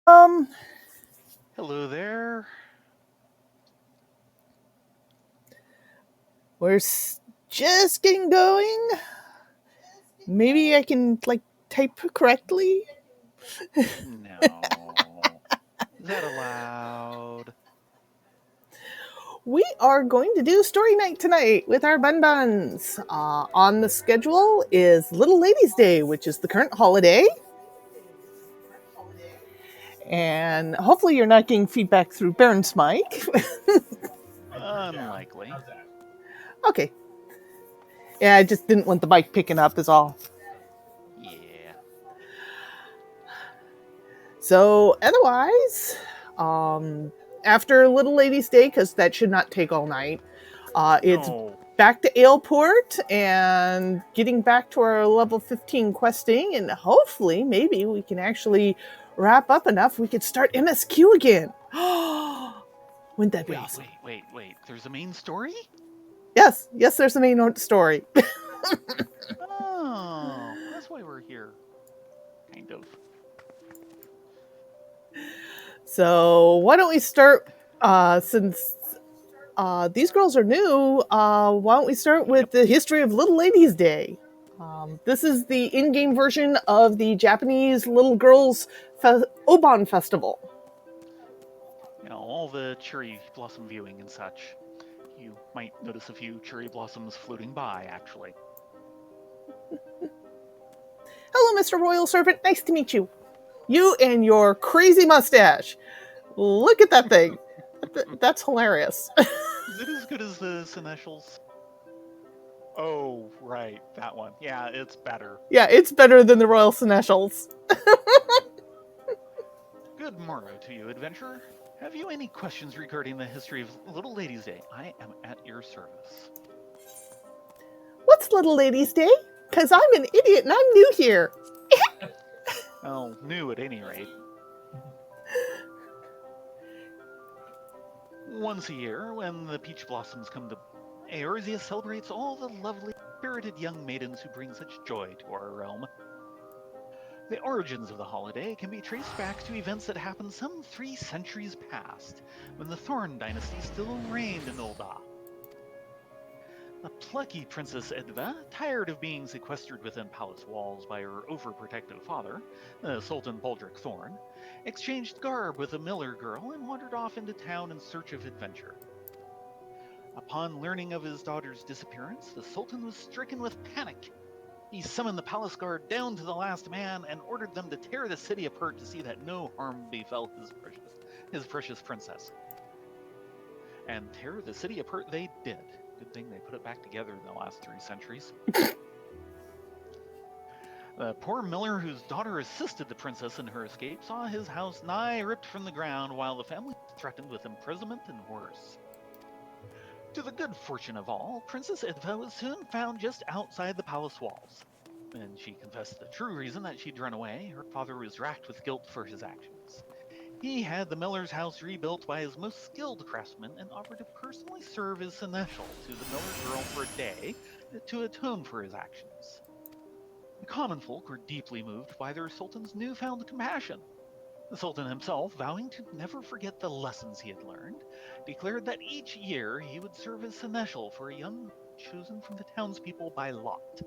Um, Hello there. we're just getting going. Maybe I can type correctly. No. Is that allowed? We are going to do story night tonight with our bun buns. On the schedule is Little Ladies Day, which is the current holiday. And hopefully you're not getting feedback through Baron's mic. Unlikely. Okay. Yeah, I just didn't want the mic picking up is all. Yeah. So otherwise, after Little Ladies Day, because that should not take all night, it's No. back to Aleport and getting back to our level 15 questing, and hopefully, maybe we can actually wrap up enough we could start MSQ again. Wouldn't that be awesome? Wait. There's a main story? Yes, there's the main story. Oh, that's why we're here. Kind of. So why don't we start, since these girls are new, why don't we start with Yep. the history of Little Ladies Day? This is the in-game version of the Japanese Little Girls Oban Festival. All the cherry blossom viewing and such. You might notice a few cherry blossoms floating by, actually. Hello, Mr. Royal Servant. Nice to meet you. You and your crazy mustache. Look at that thing. That's hilarious. Is it as good as the Seneschals? Oh, right, that one. Yeah, it's better. Yeah, it's better than the Royal Seneschals. Good morrow to you, adventurer. Have you any questions regarding the history of Little Ladies' Day? I am at your service. What's Little Ladies Day? Because I'm an idiot and I'm new here. Oh, new at any rate. Once a year, when the peach blossoms come to Eorzea celebrates all the lovely, spirited young maidens who bring such joy to our realm. The origins of the holiday can be traced back to events that happened some 3 centuries past, when the Thorn dynasty still reigned in Ul'dah. The plucky Princess Edva, tired of being sequestered within palace walls by her overprotective father, the Sultan Baldric Thorn, exchanged garb with a miller girl and wandered off into town in search of adventure. Upon learning of his daughter's disappearance, the Sultan was stricken with panic. He summoned the palace guard down to the last man and ordered them to tear the city apart to see that no harm befell his precious princess. And tear the city apart they did. Good thing they put it back together in the last 3 centuries. The poor miller whose daughter assisted the princess in her escape saw his house nigh ripped from the ground while the family was threatened with imprisonment and worse. To the good fortune of all, Princess Edva was soon found just outside the palace walls. When she confessed the true reason that she'd run away, her father was racked with guilt for his actions. He had the miller's house rebuilt by his most skilled craftsmen and offered to personally serve as seneschal to the miller girl for a day to atone for his actions. The common folk were deeply moved by their sultan's newfound compassion. The Sultan himself, vowing to never forget the lessons he had learned, declared that each year he would serve as seneschal for a young chosen from the townspeople by lot.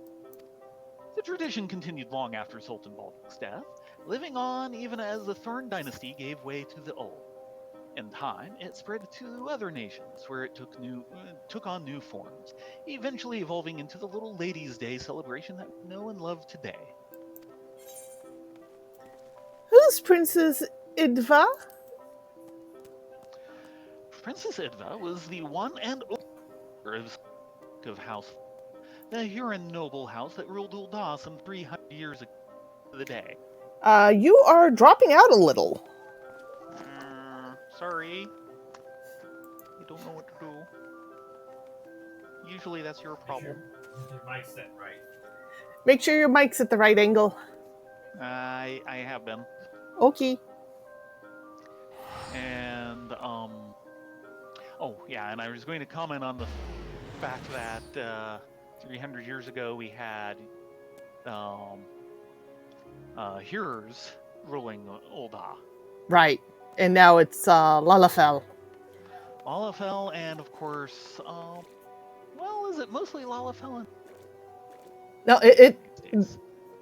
The tradition continued long after Sultan Baldric's death, living on even as the Thorn dynasty gave way to the Ul. In time, it spread to other nations, where it took on new forms, eventually evolving into the Little Ladies' Day celebration that we know and love today. Who's Princess Idva? Princess Edva was the one and only of House, the Huron noble house that ruled Ul'dah some 300 years ago to the day. You are dropping out a little. Sorry, I don't know what to do. Usually that's your problem. Make sure your mic's at the right angle. I have been. Okay. And oh yeah, and I was going to comment on the fact that 300 years ago we had Hearers ruling Ul'dah. Right. And now it's Lalafell. Lalafell, and of course, well, is it mostly Lalafell No, these days?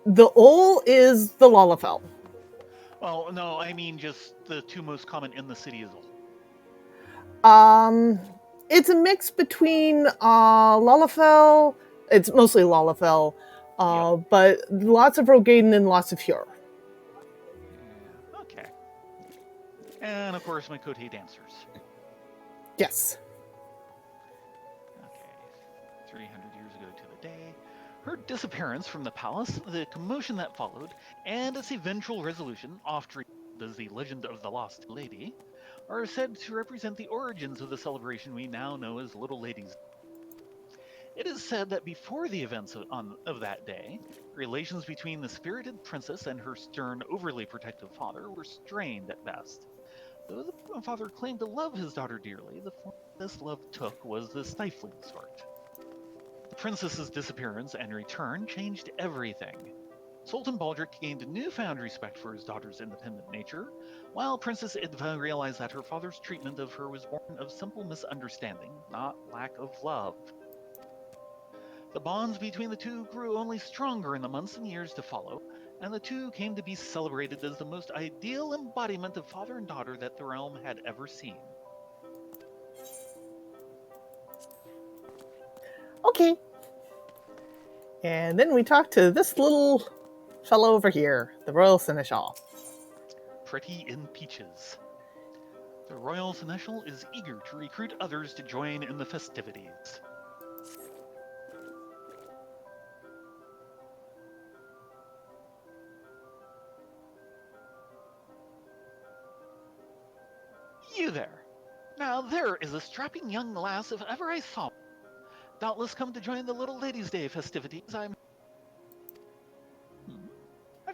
the Ol is the Lalafell. Well, no, I mean just the two most common in the city as a whole. Um, it's a mix between Lalafell. It's mostly Lalafell, Yep. but lots of Rogaden and lots of Hare. Yeah. Okay. And of course, my Kote dancers. Yes. Okay. 300 years ago to the day. Her disappearance from the palace, the commotion that followed, and its eventual resolution, oft as the legend of the Lost Lady, are said to represent the origins of the celebration we now know as Little Ladies. It is said that before the events of that day, relations between the spirited princess and her stern, overly protective father were strained at best. Though the father claimed to love his daughter dearly, the form this love took was the stifling sort. The princess's disappearance and return changed everything. Sultan Baldric gained newfound respect for his daughter's independent nature, while Princess Idva realized that her father's treatment of her was born of simple misunderstanding, not lack of love. The bonds between the two grew only stronger in the months and years to follow, and the two came to be celebrated as the most ideal embodiment of father and daughter that the realm had ever seen. Okay. And then we talk to this little fellow over here, the Royal Seneschal. Pretty in peaches. The royal seneschal is eager to recruit others to join in the festivities. You there! Now there is a strapping young lass if ever I saw one. Doubtless come to join the Little Ladies' Day festivities. Have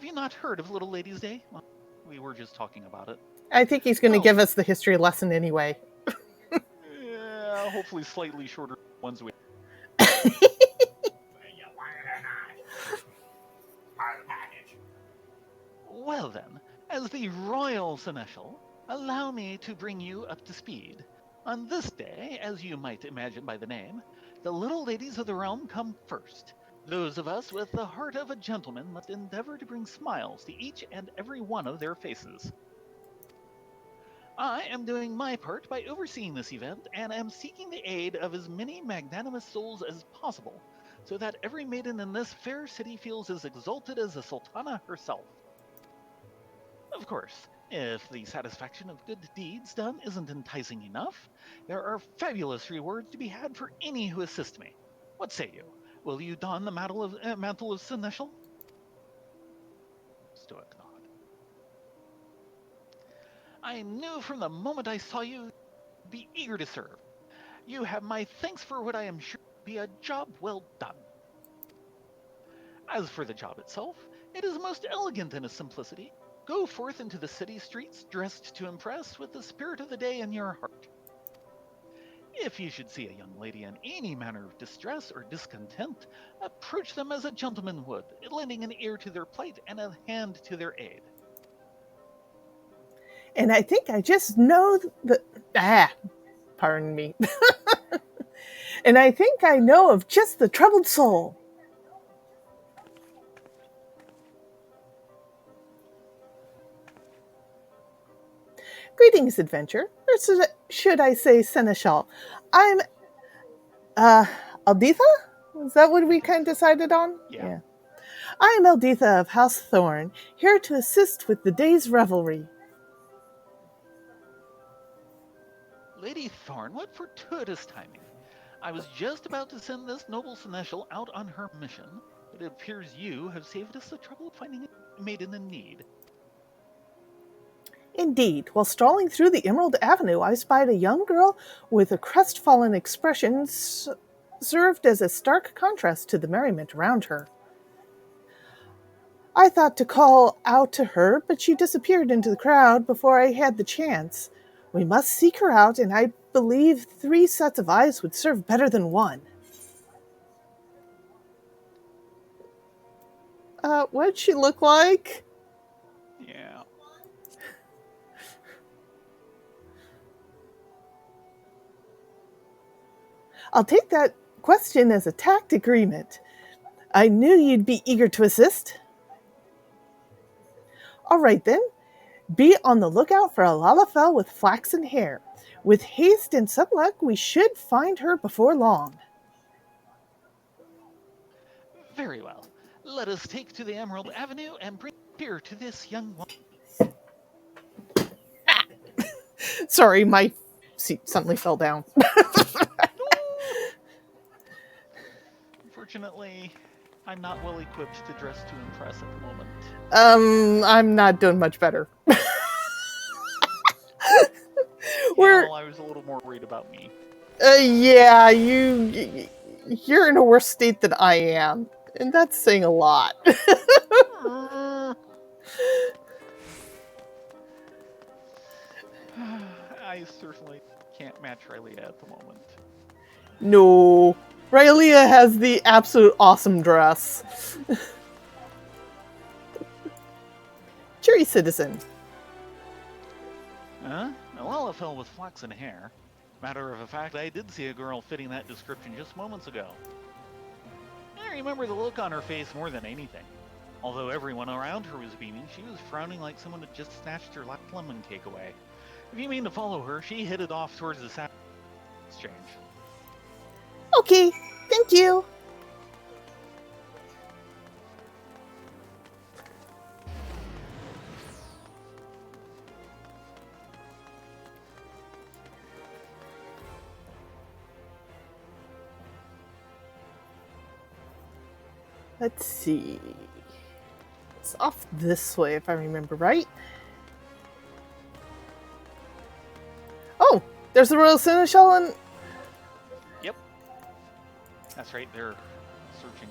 you not heard of Little Ladies' Day? Well, we were just talking about it. I think he's going to Well, give us the history lesson anyway. yeah, hopefully slightly shorter ones we. Well then, as the royal seneschal, allow me to bring you up to speed. On this day, as you might imagine by the name, the little ladies of the realm come first. Those of us with the heart of a gentleman must endeavor to bring smiles to each and every one of their faces. I am doing my part by overseeing this event and am seeking the aid of as many magnanimous souls as possible, so that every maiden in this fair city feels as exalted as the Sultana herself. Of course, if the satisfaction of good deeds done isn't enticing enough, there are fabulous rewards to be had for any who assist me. What say you? Will you don the mantle of seneschal? Stoic nod. I knew from the moment I saw you you'd be eager to serve. You have my thanks for what I am sure will be a job well done. As for the job itself, it is most elegant in its simplicity. Go forth into the city streets dressed to impress with the spirit of the day in your heart. If you should see a young lady in any manner of distress or discontent, approach them as a gentleman would, lending an ear to their plight and a hand to their aid. And I think I just know pardon me. And I think I know of just the troubled soul. Greetings, adventure, or should I say seneschal. I'm uh Alditha? Is that what we kind of decided on? Yeah. I am Elditha of House Thorn, here to assist with the day's revelry. Lady Thorn, what fortuitous timing. I was just about to send this noble seneschal out on her mission, but it appears you have saved us the trouble of finding a maiden in need. Indeed, while strolling through the Emerald Avenue, I spied a young girl with a crestfallen expression served as a stark contrast to the merriment around her. I thought to call out to her, but she disappeared into the crowd before I had the chance. We must seek her out, and I believe 3 sets of eyes would serve better than one. What'd she look like? Yeah. I'll take that question as a tact agreement. I knew you'd be eager to assist. All right then. Be on the lookout for a Lalafell with flaxen hair. With haste and some luck, we should find her before long. Very well. Let us take to the Emerald Avenue and bring cheer to this young woman. Sorry, my seat suddenly fell down. Unfortunately, I'm not well equipped to dress to impress at the moment. I'm not doing much better. Well, I was a little more worried about me. Yeah, you're in a worse state than I am, and that's saying a lot. I certainly can't match Riley at the moment. No. Rylea has the absolute awesome dress. Cheery citizen. Huh? A Lalafell with flaxen hair. Matter of fact, I did see a girl fitting that description just moments ago. I remember the look on her face more than anything. Although everyone around her was beaming, she was frowning like someone had just snatched her last lemon cake away. If you mean to follow her, she headed off towards the South Exchange. Okay, thank you. Let's see. It's off this way, if I remember right. Oh, there's the Royal Seneschal and... Yep. That's right, they're searching.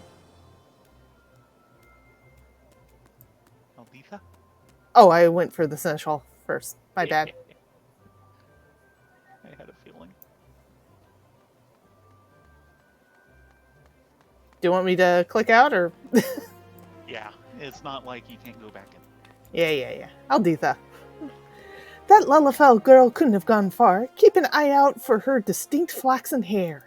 Alditha? Oh, I went for the Seneschal first. My bad. I had a feeling. Do you want me to click out, or...? Yeah, it's not like you can't go back in. Yeah. I'll do that. That Lalafell girl couldn't have gone far. Keep an eye out for her distinct flaxen hair.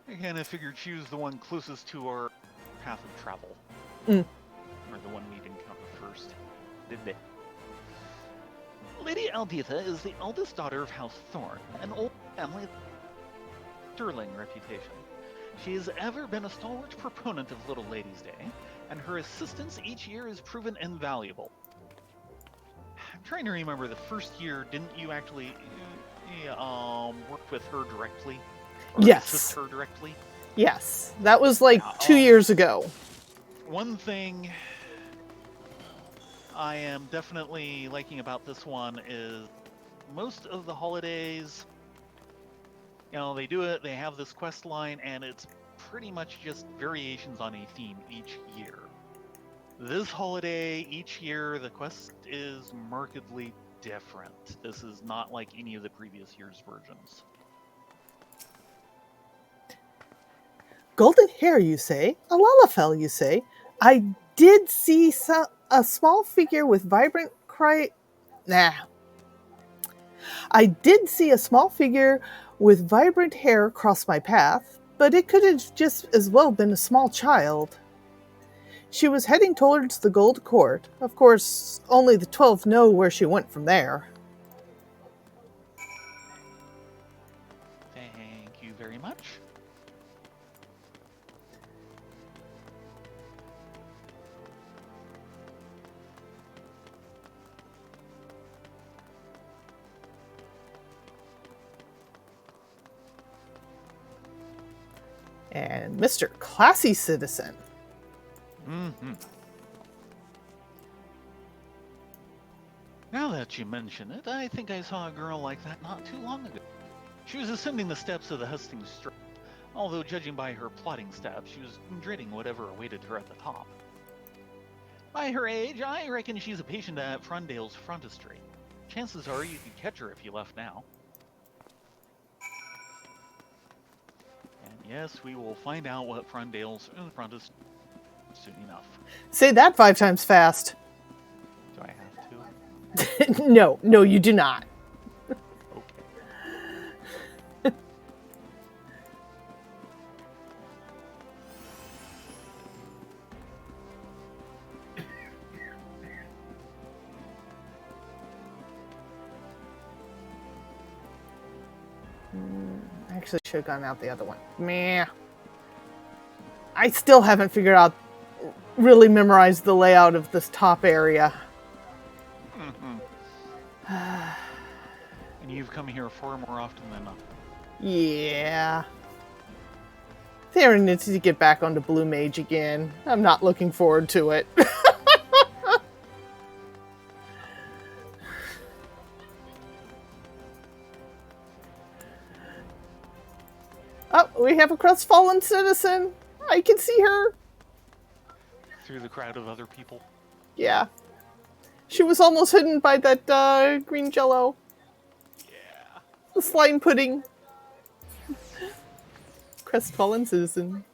I kind of figured she was the one closest to our path of travel. Mm. Or the one we'd encounter first. Did they? Lady Alditha is the eldest daughter of House Thorn, an old family with sterling reputation. She has ever been a stalwart proponent of Little Ladies' Day, and her assistance each year has proven invaluable. I'm trying to remember, the first year, didn't you actually work with her directly? Or Yes. assist her directly? Yes, that was like 2 years ago. One thing I am definitely liking about this one is most of the holidays, they do it, they have this quest line, and it's pretty much just variations on a theme each year. This holiday, each year, the quest is markedly different. This is not like any of the previous year's versions. Golden hair, you say? A Lalafell, you say? I did see a small figure with vibrant I did see a small figure with vibrant hair cross my path, but it could have just as well been a small child. She was heading towards the Gold Court. Of course, only the 12 know where she went from there. Thank you very much. And Mr. Classy Citizen. Mm-hmm. Now that you mention it, I think I saw a girl like that not too long ago. She was ascending the steps of the Hustings Street, although judging by her plodding steps, she was dreading whatever awaited her at the top. By her age, I reckon she's a patient at Frondale's frontistery. Chances are you could catch her if you left now. And yes, we will find out what Frondale's frontistery is soon enough. Say that 5 times fast. Do I have to? No, you do not. Okay. Actually, should have gone out the other one. Meh. I still haven't figured out, really memorized the layout of this top area. And you've come here far more often than not. Yeah. Theron needs to get back onto Blue Mage again. I'm not looking forward to it. Oh, we have a crestfallen citizen. I can see her. Through the crowd of other people. Yeah. She was almost hidden by that green jello. Yeah. The slime pudding. Crestfallen citizen.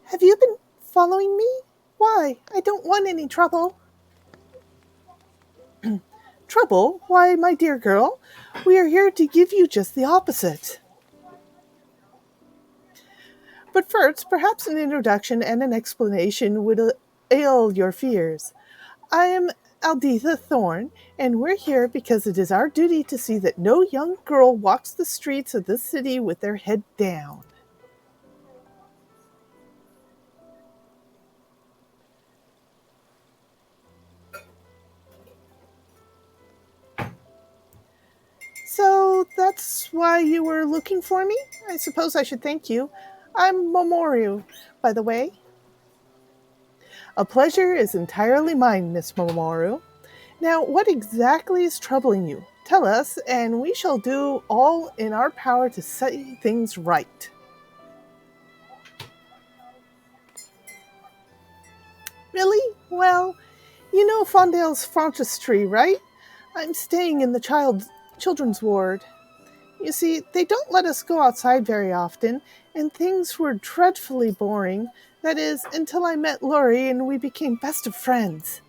Have you been following me? Why? I don't want any trouble. Trouble? Why, my dear girl, we are here to give you just the opposite. But first, perhaps an introduction and an explanation would allay your fears. I am Alditha Thorne, and we're here because it is our duty to see that no young girl walks the streets of this city with their head down. So that's why you were looking for me? I suppose I should thank you. I'm Momoru, by the way. A pleasure is entirely mine, Miss Momoru. Now, what exactly is troubling you? Tell us, and we shall do all in our power to set things right. Really? Well, you know Fondale's Frontistry, right? I'm staying in the children's ward. You see, they don't let us go outside very often, and things were dreadfully boring. That is, until I met Lori and we became best of friends.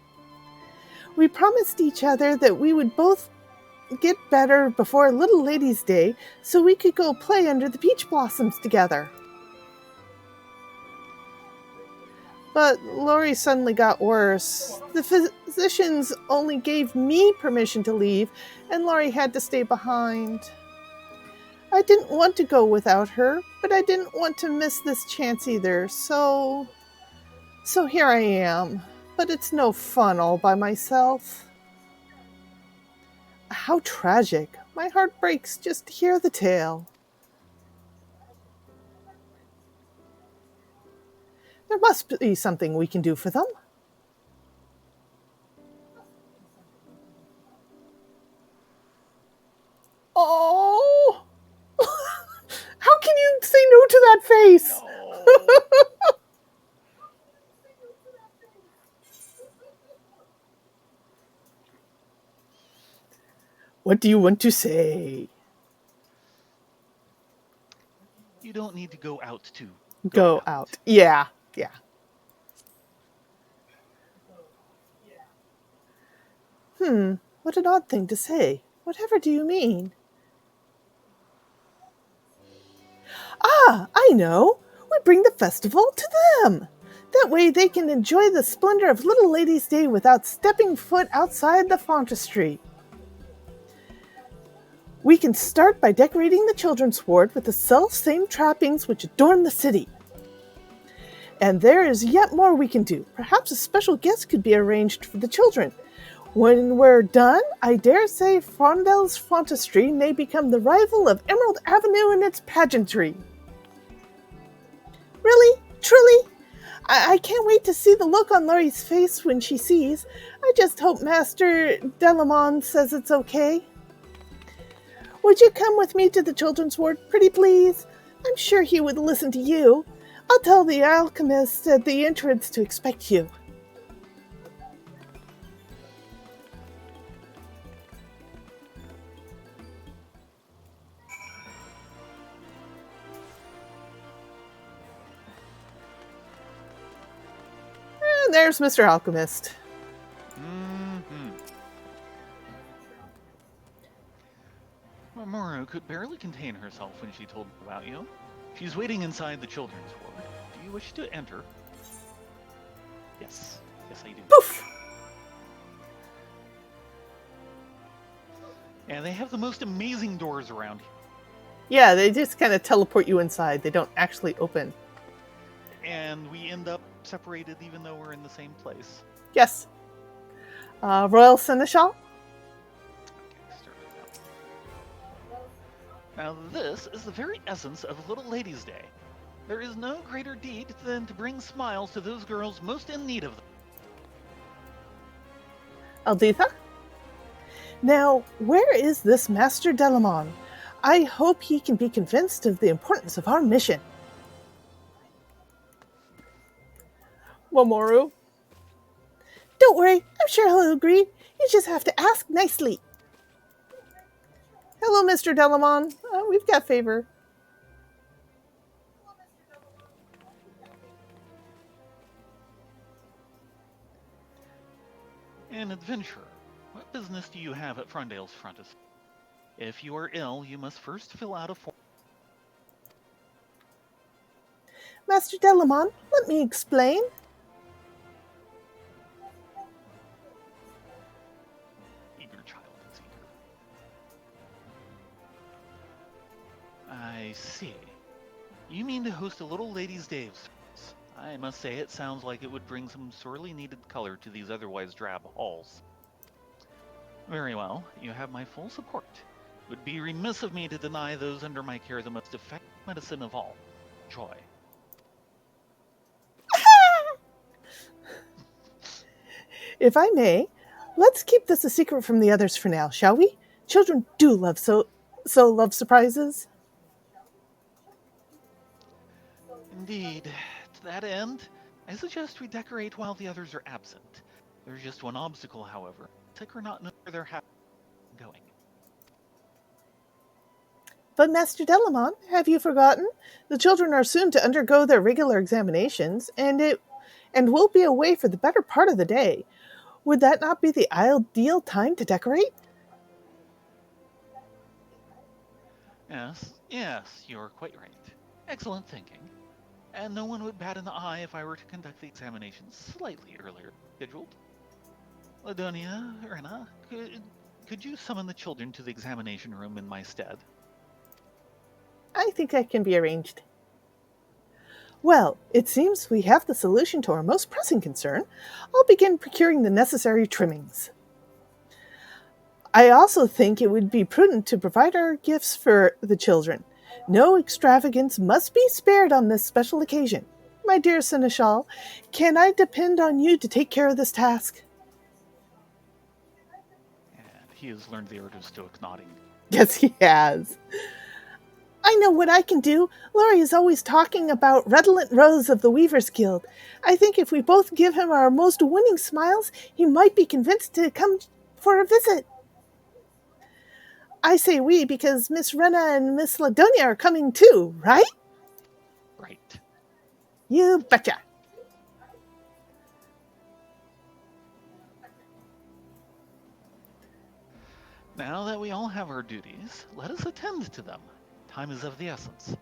We promised each other that we would both get better before Little Ladies' Day so we could go play under the peach blossoms together. But Lori suddenly got worse. The physicians only gave me permission to leave, and Lori had to stay behind. I didn't want to go without her, but I didn't want to miss this chance either, so here I am. But it's no fun all by myself. How tragic. My heart breaks just to hear the tale. There must be something we can do for them. Oh! How can you say no to that face? No. What do you want to say? You don't need to go out to Go out. Yeah. What an odd thing to say. Whatever do you mean? Ah, I know. We bring the festival to them. That way they can enjoy the splendor of Little Ladies' Day without stepping foot outside the Frontistry. We can start by decorating the children's ward with the self-same trappings which adorn the city. And there is yet more we can do. Perhaps a special guest could be arranged for the children. When we're done, I dare say Frondel's Frontistry may become the rival of Emerald Avenue in its pageantry. Really? Truly? I can't wait to see the look on Laurie's face when she sees. I just hope Master Delamon says it's okay. Would you come with me to the children's ward, pretty please? I'm sure he would listen to you. I'll tell the alchemist at the entrance to expect you. And there's Mr. Alchemist. Mamoru could barely contain herself when she told me about you. She's waiting inside the children's ward. Do you wish to enter. Yes, yes I do. Poof! And they have the most amazing doors around here. Yeah, they just kind of teleport you inside. They don't actually open. And we end up separated even though we're in the same place. Yes. Royal Seneschal? Okay, start with that. Now this is the very essence of Little Ladies' Day. There is no greater deed than to bring smiles to those girls most in need of them. Alditha? Now, where is this Master Delamon? I hope he can be convinced of the importance of our mission. Momoru? Don't worry, I'm sure he'll agree. You just have to ask nicely. Hello, Mr. Delamon. We've got favor. An adventurer, what business do you have at Frondale's frontis? If you are ill, you must first fill out a form. Master Delamon, let me explain. Eager child is eager. I see. You mean to host a Little Ladies' Day of sorts. I must say it sounds like it would bring some sorely needed color to these otherwise drab halls. Very well, you have my full support. It would be remiss of me to deny those under my care the most effective medicine of all, joy. If I may, let's keep this a secret from the others for now, shall we? Children do love so love surprises. Indeed. To that end, I suggest we decorate while the others are absent. There's just one obstacle, however. Sick or not, know where they're going. But Master Delamon, have you forgotten? The children are soon to undergo their regular examinations, and will be away for the better part of the day. Would that not be the ideal time to decorate? Yes, you're quite right. Excellent thinking. And no one would bat an eye if I were to conduct the examinations slightly earlier scheduled. Ladonia, Rena, could you summon the children to the examination room in my stead? I think that can be arranged. Well, it seems we have the solution to our most pressing concern. I'll begin procuring the necessary trimmings. I also think it would be prudent to provide our gifts for the children. No extravagance must be spared on this special occasion. My dear Seneschal, can I depend on you to take care of this task? And he has learned the art of stoic nodding. Yes, he has. I know what I can do. Laurie is always talking about Redolent Rose of the Weavers Guild. I think if we both give him our most winning smiles, he might be convinced to come for a visit. I say we because Miss Rena and Miss Ladonia are coming too, right? Right. You betcha. Now that we all have our duties, let us attend to them. Time is of the essence.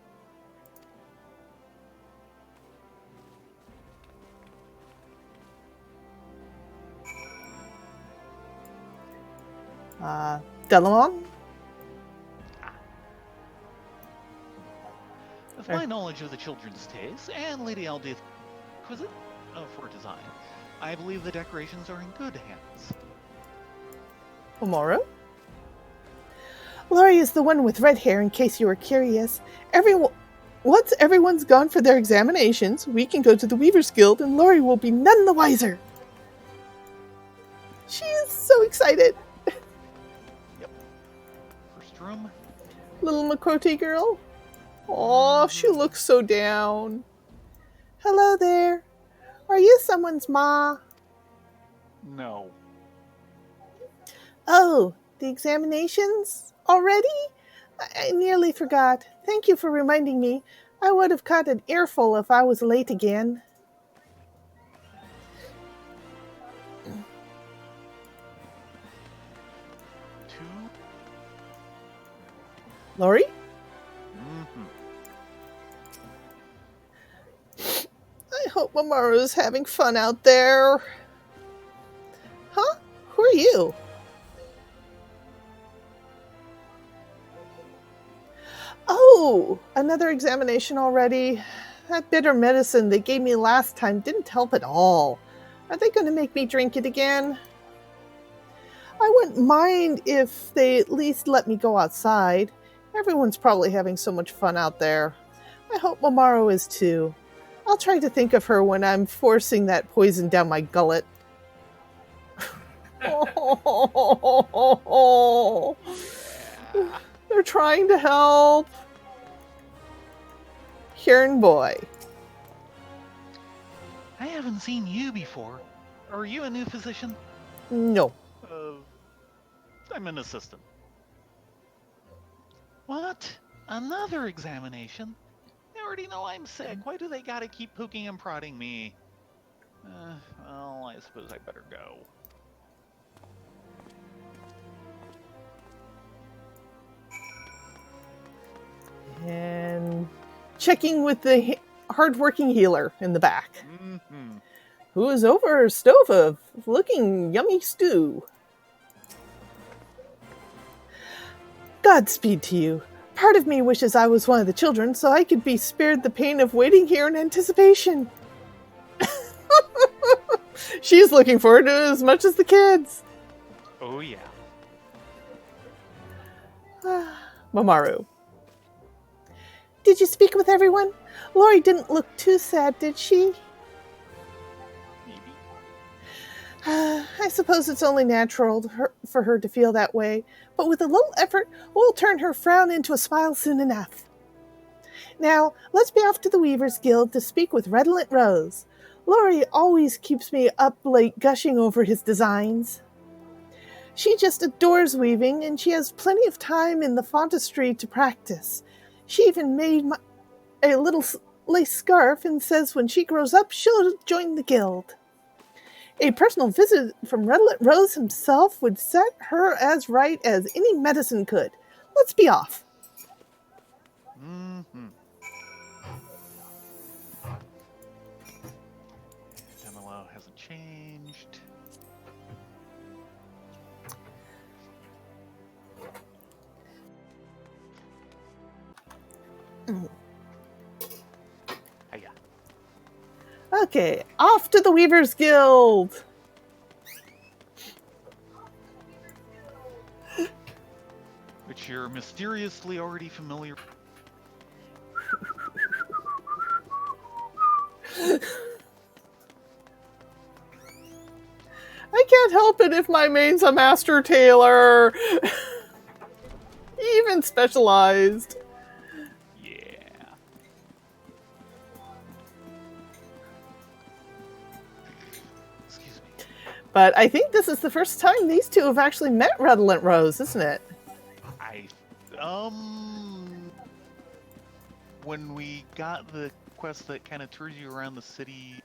Delamon? With my knowledge of the children's taste and Lady Aldith's requisite for design, I believe the decorations are in good hands. Momoru? Laurie is the one with red hair, in case you were curious. Once everyone's gone for their examinations, we can go to the Weavers Guild and Laurie will be none the wiser. She is so excited. Yep. First room. Little Makoti girl. Aw, she looks so down. Hello there. Are you someone's ma? No. Oh, the examinations? Already? I nearly forgot. Thank you for reminding me. I would have caught an earful if I was late again. Two. Laurie? hope Mamoru's having fun out there. Huh? Who are you? Oh, another examination already? That bitter medicine they gave me last time didn't help at all. Are they going to make me drink it again? I wouldn't mind if they at least let me go outside. Everyone's probably having so much fun out there. I hope Mamoru is too. I'll try to think of her when I'm forcing that poison down my gullet. Oh, they're trying to help. Heron boy. I haven't seen you before. Are you a new physician? No. I'm an assistant. What? Another examination? They already know I'm sick. Why do they gotta keep poking and prodding me? Well, I suppose I better go. And checking with the hardworking healer in the back. Mm-hmm. Who is over a stove of looking yummy stew. Godspeed to you. Part of me wishes I was one of the children so I could be spared the pain of waiting here in anticipation. She's looking forward to it as much as the kids. Oh, yeah. Mamoru. Did you speak with everyone? Lori didn't look too sad, did she? Maybe. I suppose it's only natural for her to feel that way, but with a little effort, we'll turn her frown into a smile soon enough. Now, let's be off to the Weavers' Guild to speak with Redolent Rose. Lori always keeps me up late gushing over his designs. She just adores weaving, and she has plenty of time in the Fontestry to practice. She even made a little lace scarf and says when she grows up, she'll join the guild. A personal visit from Redolent Rose himself would set her as right as any medicine could. Let's be off. Mm-hmm. Demo hasn't changed. Hiya. Okay, off to the Weavers' Guild. Which you're mysteriously already familiar. I can't help it if my main's a master tailor. Even specialized. Yeah. Excuse me. But I think this is the first time these two have actually met Redolent Rose, isn't it? When we got the quest that kind of tours you around the city.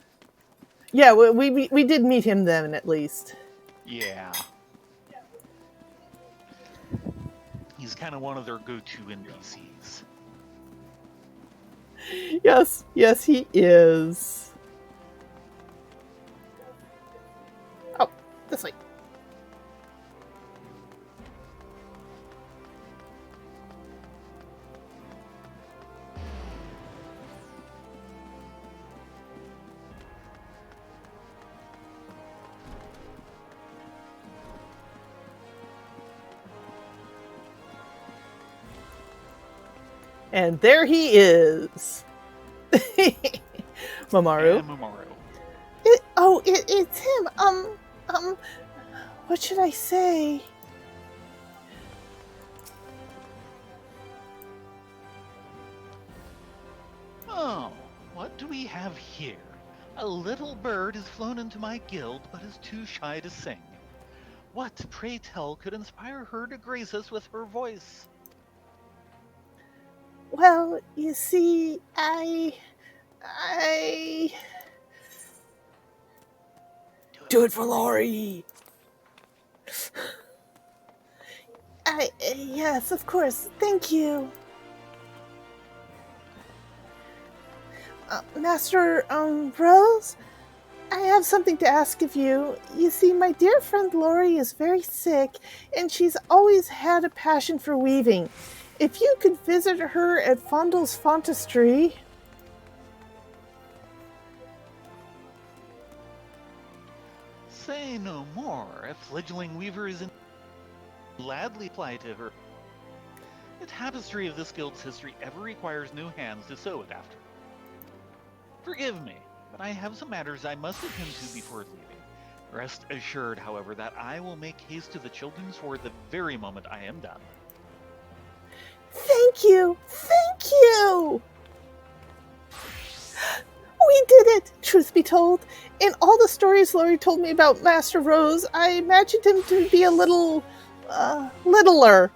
Yeah, we did meet him then, at least. Yeah. He's kind of one of their go-to NPCs. Yes, he is. Oh, this way. And there he is. Mamoru. Yeah, Mamoru. It's him. What should I say? Oh, what do we have here? A little bird has flown into my guild, but is too shy to sing. What, pray tell, could inspire her to grace us with her voice? Well, you see, I... Do it for Lori! Yes, of course, thank you. Master, Rose? I have something to ask of you. You see, my dear friend Lori is very sick, and she's always had a passion for weaving. If you could visit her at Fondel's Fontistry... Say no more. A fledgling weaver is gladly apply to her. The tapestry of this guild's history ever requires new hands to sew it after. Forgive me, but I have some matters I must attend to before leaving. Rest assured, however, that I will make haste to the children's ward the very moment I am done. Thank you! Thank you! We did it, truth be told. In all the stories Lori told me about Master Rose, I imagined him to be a little, littler.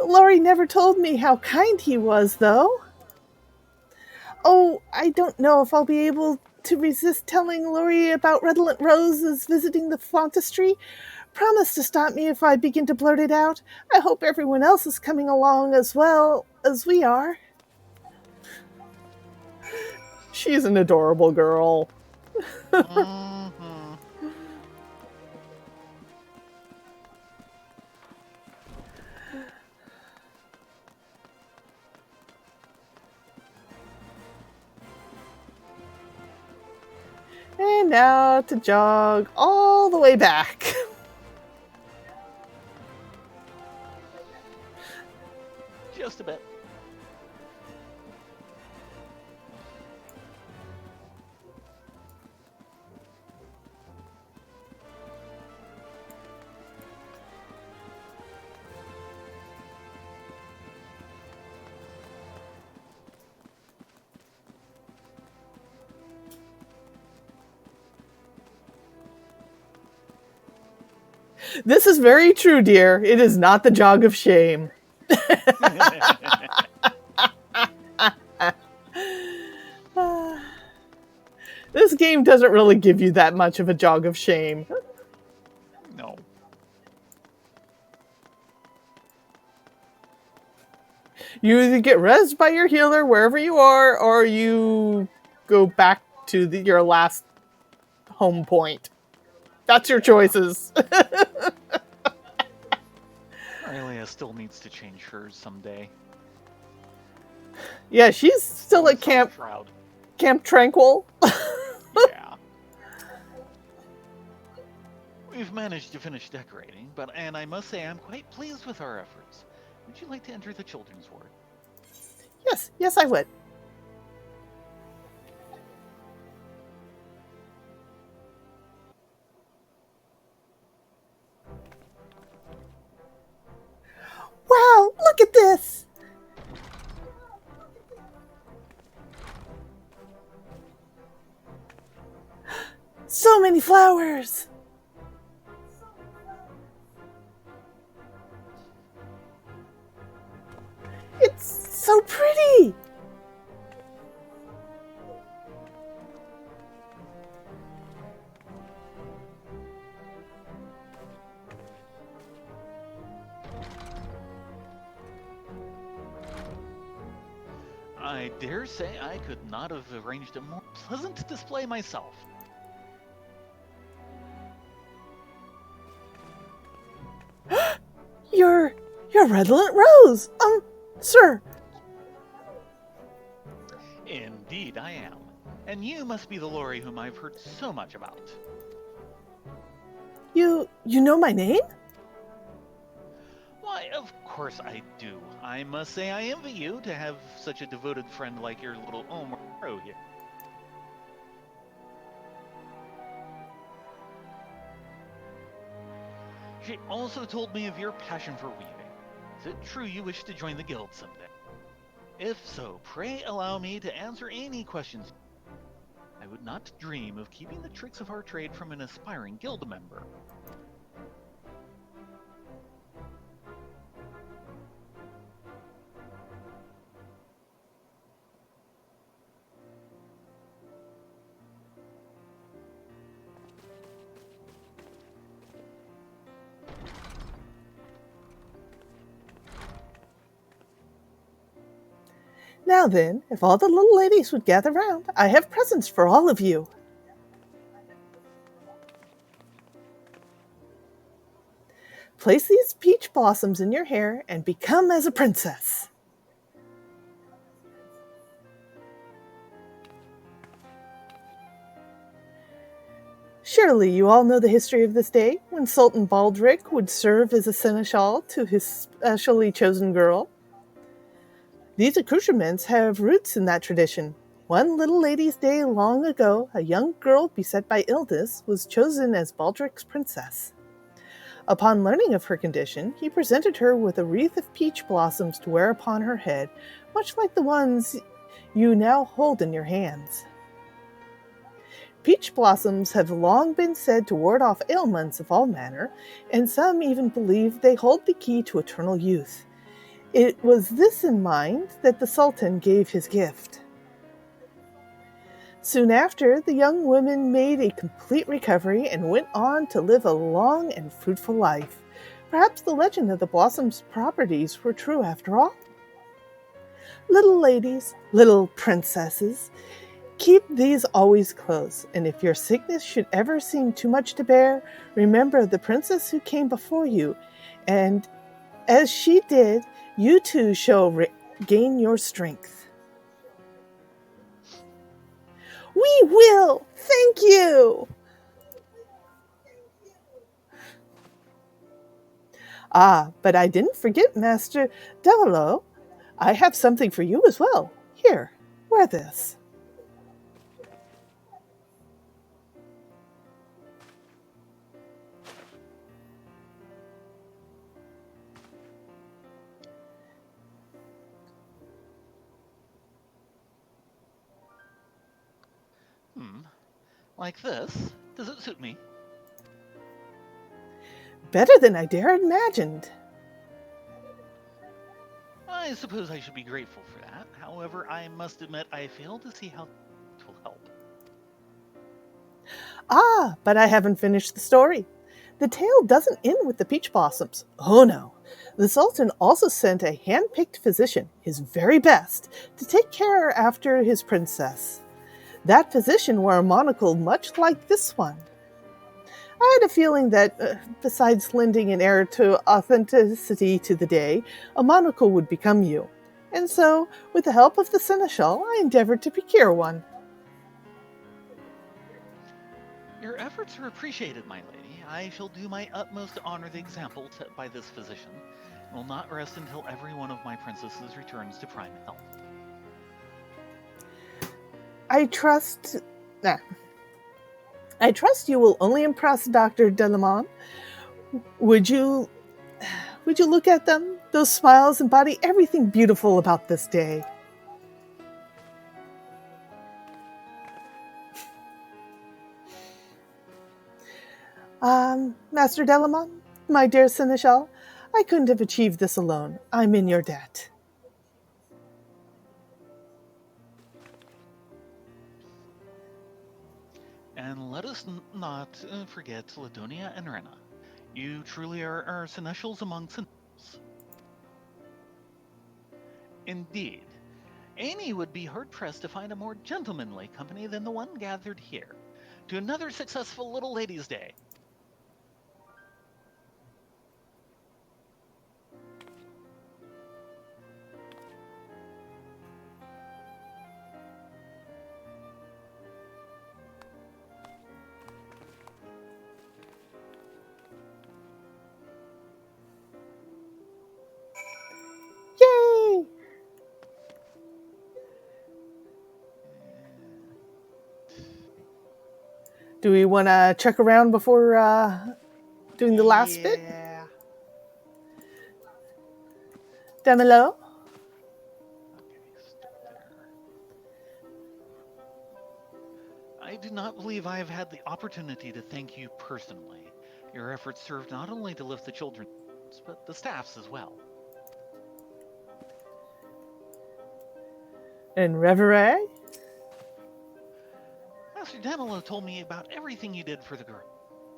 Lori never told me how kind he was, though. Oh, I don't know if I'll be able to resist telling Lori about Redolent Rose's visiting the Fontistry. Promise to stop me if I begin to blurt it out. I hope everyone else is coming along as well as we are. She's an adorable girl. Mm-hmm. And now to jog all the way back. Just a bit. This is very true, dear. It is not the jog of shame. This game doesn't really give you that much of a jog of shame. No. You either get rezzed by your healer wherever you are, or you go back to your last home point. That's your choices. Aurelia still needs to change hers someday. Yeah, she's still at Camp Tranquil. Yeah. We've managed to finish decorating, and I must say I'm quite pleased with our efforts. Would you like to enter the children's ward? Yes, I would. Wow, look at this! So many flowers! It's so pretty! I dare say I could not have arranged a more pleasant display myself. You're Redolent Rose! Sir. Indeed I am. And you must be the Lori whom I've heard so much about. You know my name? Why, of course I do. I must say I envy you to have such a devoted friend like your little Pro here. She also told me of your passion for weaving. Is it true you wish to join the guild someday? If so, pray allow me to answer any questions. I would not dream of keeping the tricks of our trade from an aspiring guild member. Now then, if all the little ladies would gather round, I have presents for all of you. Place these peach blossoms in your hair and become as a princess. Surely you all know the history of this day, when Sultan Baldric would serve as a seneschal to his specially chosen girl. These accoutrements have roots in that tradition. One little lady's day long ago, a young girl beset by illness was chosen as Baldric's princess. Upon learning of her condition, he presented her with a wreath of peach blossoms to wear upon her head, much like the ones you now hold in your hands. Peach blossoms have long been said to ward off ailments of all manner, and some even believe they hold the key to eternal youth. It was this in mind that the Sultan gave his gift. Soon after, the young women made a complete recovery and went on to live a long and fruitful life. Perhaps the legend of the blossom's properties were true after all. Little ladies, little princesses, keep these always close, and if your sickness should ever seem too much to bear, remember the princess who came before you, and as she did, you too shall gain your strength. We will! Thank you! Ah, but I didn't forget, Master Devereux. I have something for you as well. Here, wear this. Like this? Does it suit me? Better than I dared imagined. I suppose I should be grateful for that. However, I must admit I fail to see how it will help. Ah, but I haven't finished the story. The tale doesn't end with the peach blossoms. Oh no. The Sultan also sent a hand-picked physician, his very best, to take care after his princess. That physician wore a monocle much like this one. I had a feeling that, besides lending an air to authenticity to the day, a monocle would become you. And so, with the help of the seneschal, I endeavored to procure one. Your efforts are appreciated, my lady. I shall do my utmost to honor the example set by this physician, and will not rest until every one of my princesses returns to prime health. I trust you will only impress Dr. Delamont. Would you look at them? Those smiles embody everything beautiful about this day. Master Delamont, my dear Seneschal, I couldn't have achieved this alone. I'm in your debt. And let us not forget Ladonia and Rena. You truly are our seneschals among seneschals. Indeed. Amy would be hard-pressed to find a more gentlemanly company than the one gathered here. To another successful Little Ladies' Day. Yay! Do we want to check around before doing the last bit? Demelo? Okay, start there. I do not believe I have had the opportunity to thank you personally. Your efforts served not only to lift the children, but the staffs as well. And Reverie? Master Demolo told me about everything you did for the girl.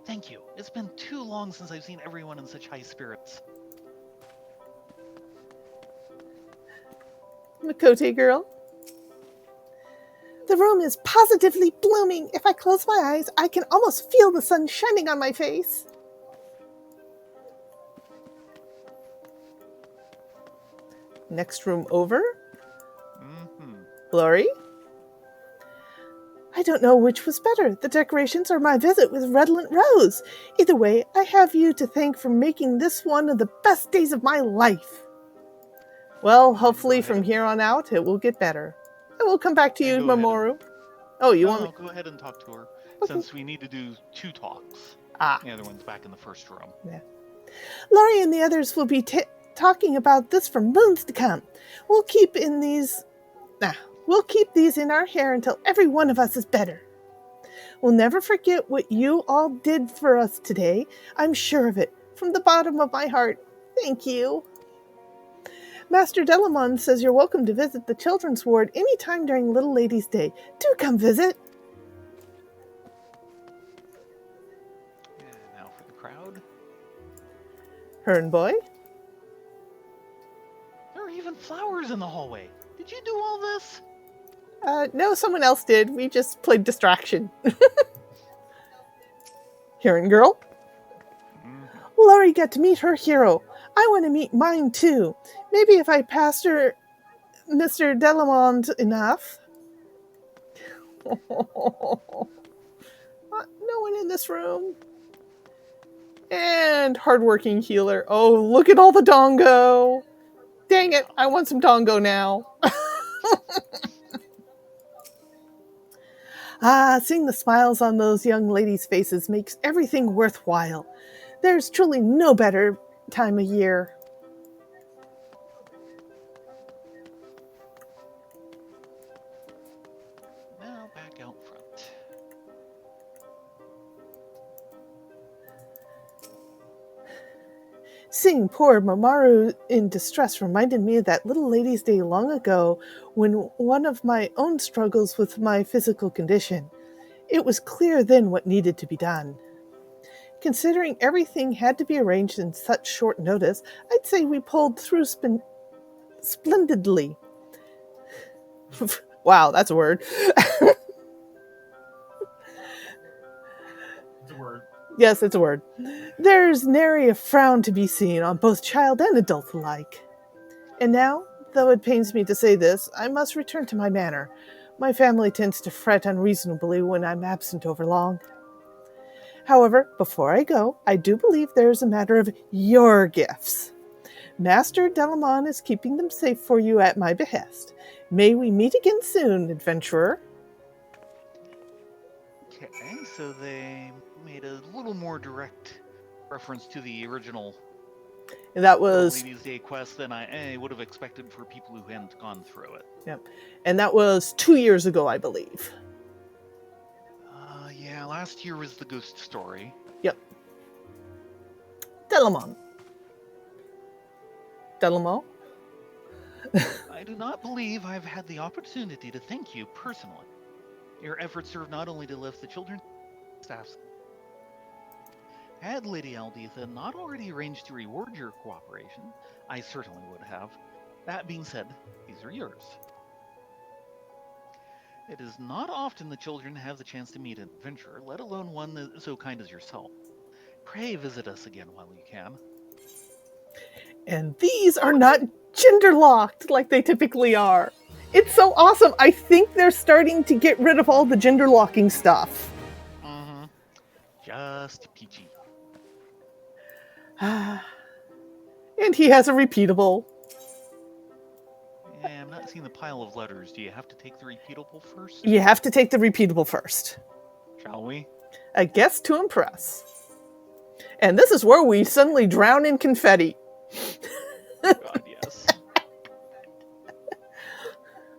Thank you. It's been too long since I've seen everyone in such high spirits. Makote girl. The room is positively blooming. If I close my eyes, I can almost feel the sun shining on my face. Next room over. Glory. I don't know which was better, the decorations or my visit with Redolent Rose. Either way, I have you to thank for making this one of the best days of my life. Well, hopefully from here on out, it will get better. I will come back to you, Mamoru. Oh, you want me? Go ahead and talk to her, Okay. since we need to do 2 talks. The other one's back in the first room. Yeah. Laurie and the others will be talking about this for moons to come. We'll keep these in our hair until every one of us is better. We'll never forget what you all did for us today. I'm sure of it. From the bottom of my heart, thank you. Master Delamon says you're welcome to visit the children's ward anytime during Little Ladies' Day. Do come visit. And now for the crowd. Hern boy. There are even flowers in the hallway. Did you do all this? No, someone else did. We just played distraction. Heron girl. Laurie got to meet her hero. I want to meet mine too. Maybe if I passed her Mr. Delamont enough. No one in this room. And hardworking healer. Oh, look at all the dongo. Dang it, I want some dongo now. Seeing the smiles on those young ladies' faces makes everything worthwhile. There's truly no better time of year. Now back out front. Seeing poor Mamoru in distress reminded me of that Little Ladies' Day long ago when one of my own struggles with my physical condition. It was clear then what needed to be done. Considering everything had to be arranged in such short notice, I'd say we pulled through splendidly. Wow, that's a word. It's a word. Yes, it's a word. There's nary a frown to be seen on both child and adult alike. And now, though it pains me to say this, I must return to my manor. My family tends to fret unreasonably when I'm absent over long. However, before I go, I do believe there's a matter of your gifts. Master Delamon is keeping them safe for you at my behest. May we meet again soon, adventurer. Okay, so they made a little more direct reference to the original That was Ladies' Day quest than I would have expected for people who hadn't gone through it. Yep. And that was 2 years ago, I believe. Yeah, last year was the ghost story. Yep. Delamon. Delamo? I do not believe I've had the opportunity to thank you personally. Your efforts serve not only to lift the children's staffs. Had Lady Alditha not already arranged to reward your cooperation, I certainly would have. That being said, these are yours. It is not often the children have the chance to meet an adventurer, let alone one so kind as yourself. Pray visit us again while you can. And these are not gender locked like they typically are. It's so awesome. I think they're starting to get rid of all the gender locking stuff. Mm-hmm. Just peachy. And he has a repeatable. Yeah, I'm not seeing the pile of letters. Do you have to take the repeatable first? You have to take the repeatable first. Shall we? A guest to impress. And this is where we suddenly drown in confetti. God, yes.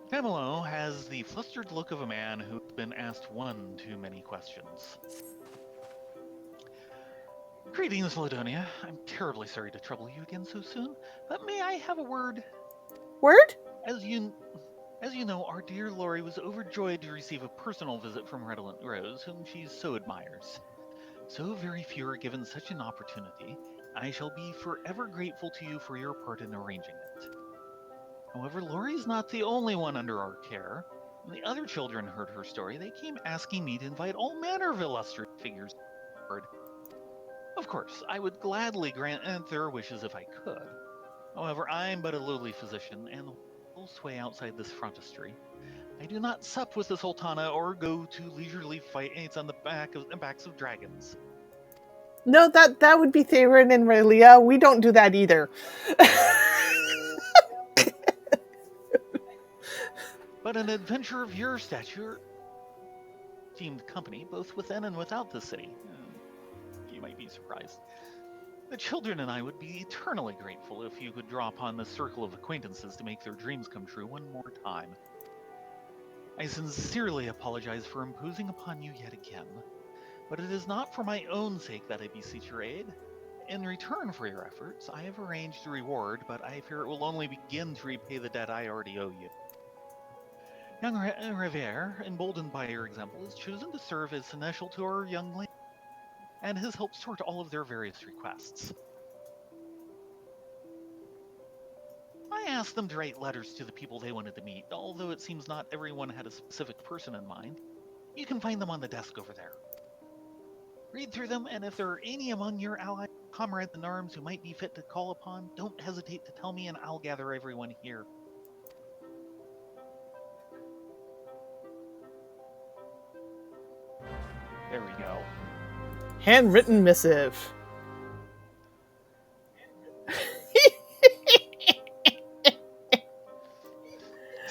Camelo has the flustered look of a man who's been asked one too many questions. Greetings, Ladonia. I'm terribly sorry to trouble you again so soon, but may I have a word? Word? As you know, our dear Laurie was overjoyed to receive a personal visit from Redolent Rose, whom she so admires. So very few are given such an opportunity. I shall be forever grateful to you for your part in arranging it. However, Lori's not the only one under our care. When the other children heard her story, they came asking me to invite all manner of illustrious figures forward. Of course, I would gladly grant their wishes if I could. However, I'm but a lowly physician, and will sway outside this frontistery. I do not sup with the Sultana or go to leisurely fights on the backs of dragons. No, that would be Theron and Raylia. We don't do that either. But an adventure of your stature esteemed company, both within and without the city. You might be surprised. The children and I would be eternally grateful if you could draw upon this circle of acquaintances to make their dreams come true one more time. I sincerely apologize for imposing upon you yet again, but it is not for my own sake that I beseech your aid. In return for your efforts, I have arranged a reward, but I fear it will only begin to repay the debt I already owe you. Young Hare, emboldened by your example, has chosen to serve as seneschal to our young lady, and has helped sort all of their various requests. I asked them to write letters to the people they wanted to meet, although it seems not everyone had a specific person in mind. You can find them on the desk over there. Read through them, and if there are any among your allies, comrades in arms who might be fit to call upon, don't hesitate to tell me and I'll gather everyone here. There we go. Handwritten missive.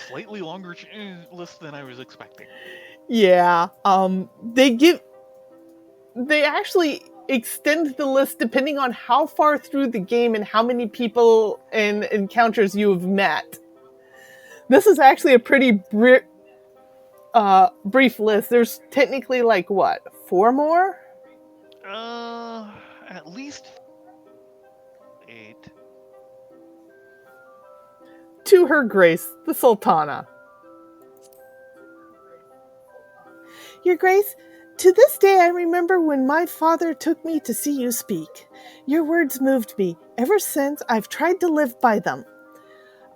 Slightly longer list than I was expecting. Yeah. They actually extend the list depending on how far through the game and how many people and encounters you have met. This is actually a pretty brief list. There's technically like what, 4 more? At least 8. To Her Grace, the Sultana. Your Grace, to this day I remember when my father took me to see you speak. Your words moved me. Ever since, I've tried to live by them.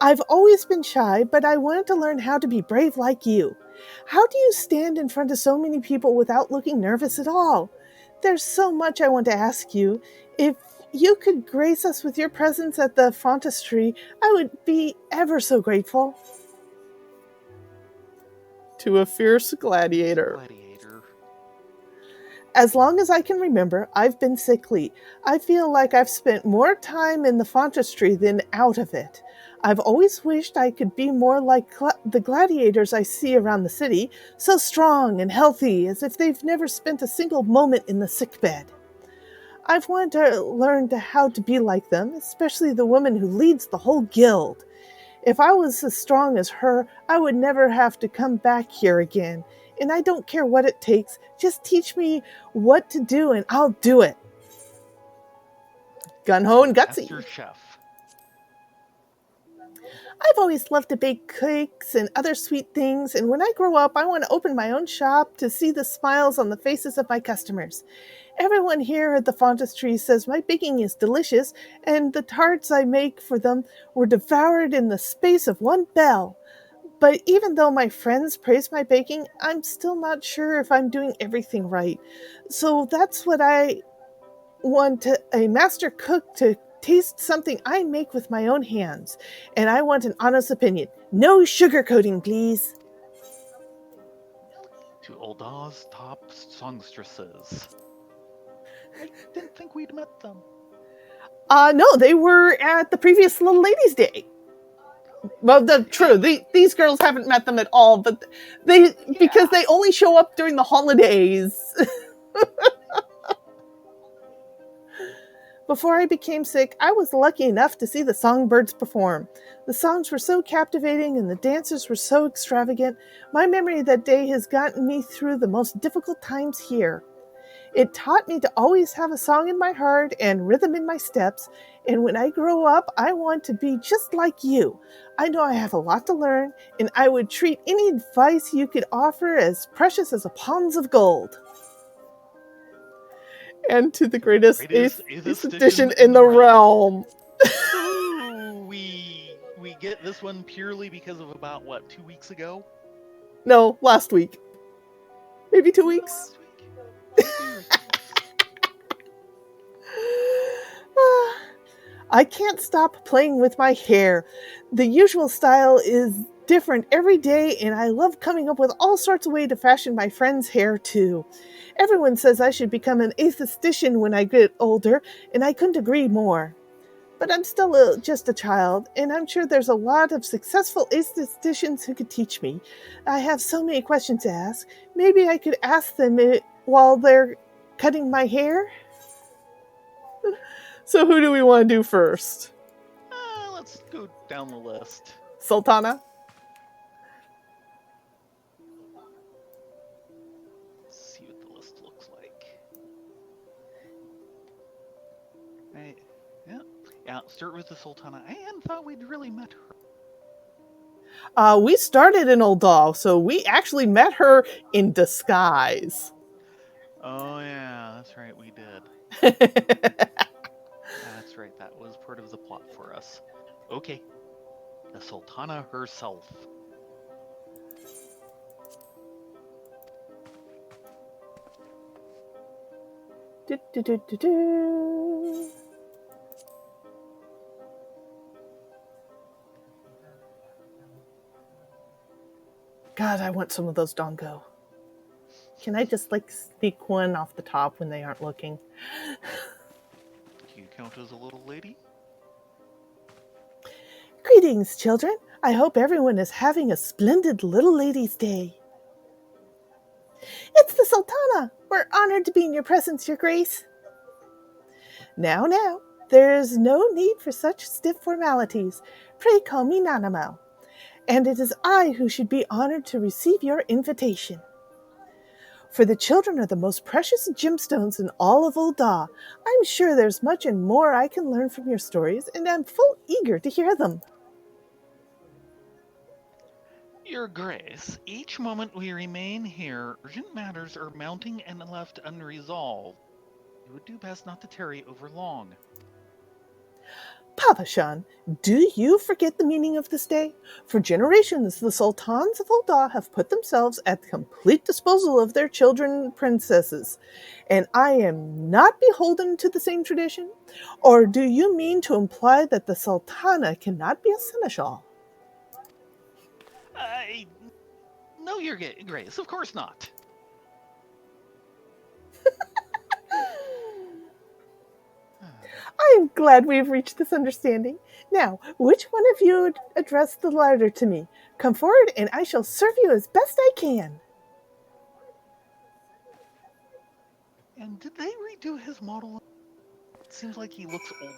I've always been shy, but I wanted to learn how to be brave like you. How do you stand in front of so many people without looking nervous at all? There's so much I want to ask you. If you could grace us with your presence at the frontistery, I would be ever so grateful. To a fierce gladiator. As long as I can remember, I've been sickly. I feel like I've spent more time in the frontistery than out of it. I've always wished I could be more like the gladiators I see around the city, so strong and healthy, as if they've never spent a single moment in the sickbed. I've wanted to learn how to be like them, especially the woman who leads the whole guild. If I was as strong as her, I would never have to come back here again. And I don't care what it takes. Just teach me what to do and I'll do it. Gun-ho and gutsy. Master Chef. I've always loved to bake cakes and other sweet things, and when I grow up, I want to open my own shop to see the smiles on the faces of my customers. Everyone here at the frontistery says my baking is delicious, and the tarts I make for them were devoured in the space of one bell. But even though my friends praise my baking, I'm still not sure if I'm doing everything right. So that's what I want a master cook to taste something I make with my own hands. And I want an honest opinion. No sugarcoating, please. To Ulda's top songstresses. I didn't think we'd met them. No, they were at the previous Little Ladies' Day. Well, true. These girls haven't met them at all, but because they only show up during the holidays. Before I became sick, I was lucky enough to see the songbirds perform. The songs were so captivating and the dancers were so extravagant. My memory of that day has gotten me through the most difficult times here. It taught me to always have a song in my heart and rhythm in my steps, and when I grow up, I want to be just like you. I know I have a lot to learn, and I would treat any advice you could offer as precious as a pounds of gold. And to the greatest 8th edition in the realm. we we get this one purely because of about, 2 weeks ago? No, last week. Maybe 2 weeks. Last week? Maybe or 2 weeks. I can't stop playing with my hair. The usual style is different every day, and I love coming up with all sorts of ways to fashion my friend's hair too. Everyone says I should become an aesthetician when I get older, and I couldn't agree more. But I'm still just a child, and I'm sure there's a lot of successful aestheticians who could teach me. I have so many questions to ask. Maybe I could ask them while they're cutting my hair? So who do we want to do first? Let's go down the list. Sultana? Let's see what the list looks like. Right. Yeah, start with the Sultana. I hadn't thought we'd really met her. We started in Ul'dah, so we actually met her in disguise. Oh, yeah, that's right, we did. That's right, that was part of the plot for us. Okay, the Sultana herself. God, I want some of those dongo. Can I just sneak one off the top when they aren't looking? Do you count as a little lady? Greetings, children. I hope everyone is having a splendid Little Ladies' Day. It's the Sultana. We're honored to be in your presence, Your Grace. Now, there is no need for such stiff formalities. Pray call me Nanamo, and it is I who should be honored to receive your invitation. For the children are the most precious gemstones in all of Ul'dah. I'm sure there's much and more I can learn from your stories, and I'm full eager to hear them. Your Grace, each moment we remain here, urgent matters are mounting and left unresolved. You would do best not to tarry over long. Papa Shan, do you forget the meaning of this day? For generations, the sultans of Ul'dah have put themselves at the complete disposal of their children and princesses, and I am not beholden to the same tradition? Or do you mean to imply that the sultana cannot be a seneschal? No, Your Grace, of course not. I'm glad we've reached this understanding. Now, which one of you would address the letter to me? Come forward, and I shall serve you as best I can. And did they redo his model? It seems like he looks older.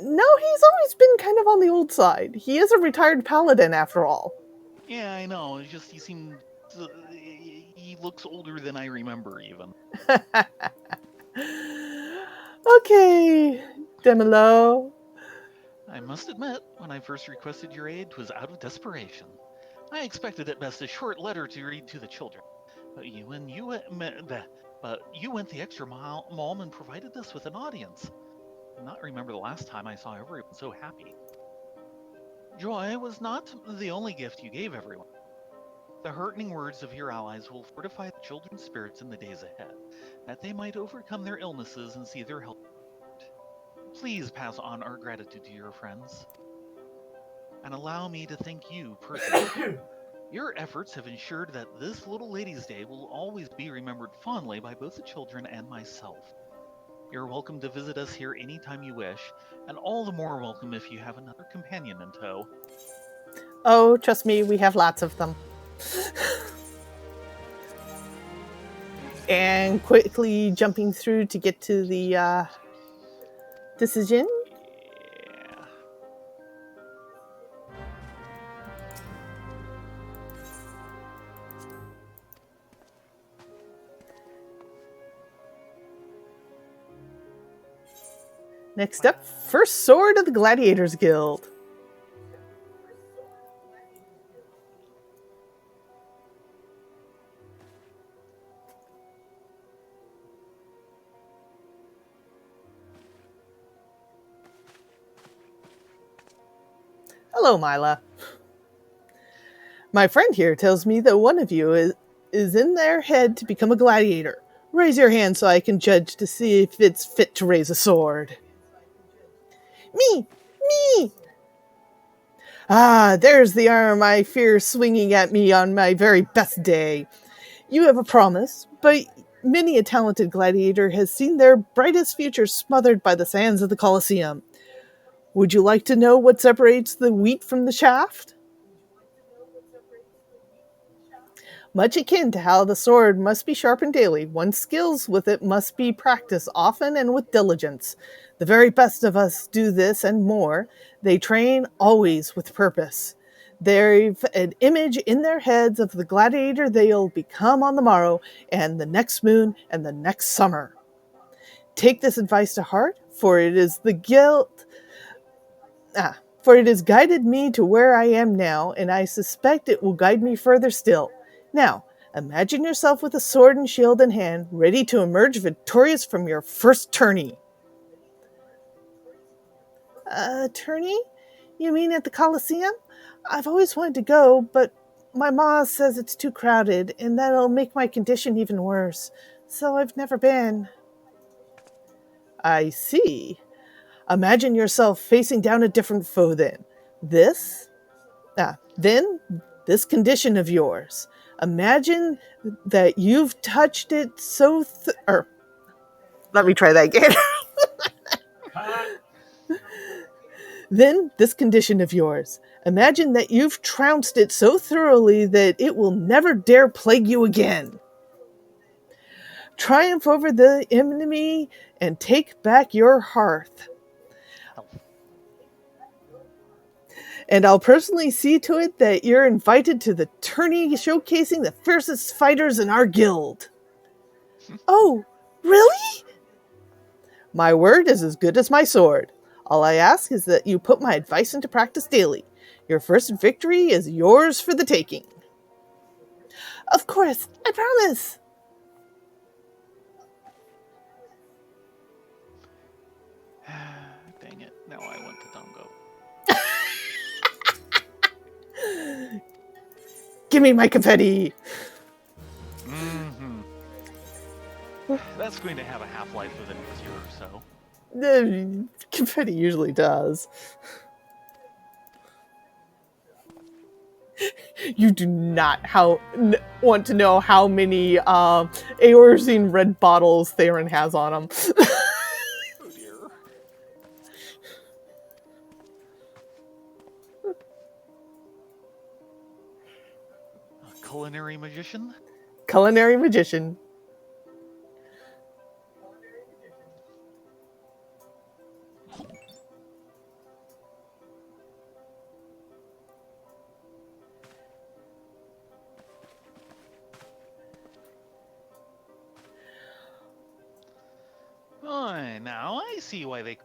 No, he's always been kind of on the old side. He is a retired paladin, after all. Yeah, I know. It's just he seemed... he looks older than I remember, even. Okay, Demelo. I must admit, when I first requested your aid, 'twas out of desperation. I expected at best a short letter to read to the children. But you went the extra mile and provided us with an audience. I not remember the last time I saw everyone so happy. Joy was not the only gift you gave everyone. The heartening words of your allies will fortify the children's spirits in the days ahead, that they might overcome their illnesses and see their health. Please pass on our gratitude to your friends. And allow me to thank you personally. Your efforts have ensured that this Little Ladies' Day will always be remembered fondly by both the children and myself. You're welcome to visit us here anytime you wish, and all the more welcome if you have another companion in tow. Oh, trust me, we have lots of them. And quickly jumping through to get to the decision. Yeah. Next up, First Sword of the Gladiators Guild. Hello, Mila. My friend here tells me that one of you is in their head to become a gladiator. Raise your hand so I can judge to see if it's fit to raise a sword. Me! Me! Ah, there's the arm I fear swinging at me on my very best day. You have a promise, but many a talented gladiator has seen their brightest future smothered by the sands of the Colosseum. Would you like to know what separates the wheat from the chaff? Much akin to how the sword must be sharpened daily, one's skills with it must be practiced often and with diligence. The very best of us do this and more. They train always with purpose. They've an image in their heads of the gladiator they'll become on the morrow, and the next moon, and the next summer. Take this advice to heart, for it is for it has guided me to where I am now, and I suspect it will guide me further still. Now, imagine yourself with a sword and shield in hand, ready to emerge victorious from your first tourney. Tourney? You mean at the Colosseum? I've always wanted to go, but my ma says it's too crowded, and that'll make my condition even worse. So I've never been. I see. Imagine yourself facing down a different foe then. Then this condition of yours. Imagine that you've touched it so let me try that again. Then this condition of yours. Imagine that you've trounced it so thoroughly that it will never dare plague you again. Triumph over the enemy and take back your hearth. And I'll personally see to it that you're invited to the tourney showcasing the fiercest fighters in our guild. Oh, really? My word is as good as my sword. All I ask is that you put my advice into practice daily. Your first victory is yours for the taking. Of course, I promise. Dang it, now I want the dongo. Give me my confetti. Mm-hmm. That's going to have a half-life of the next year or so. The confetti usually does. You do not want to know how many Eorzea red bottles Theron has on him. Oh dear. A culinary magician? Culinary magician. Oh, now I see why they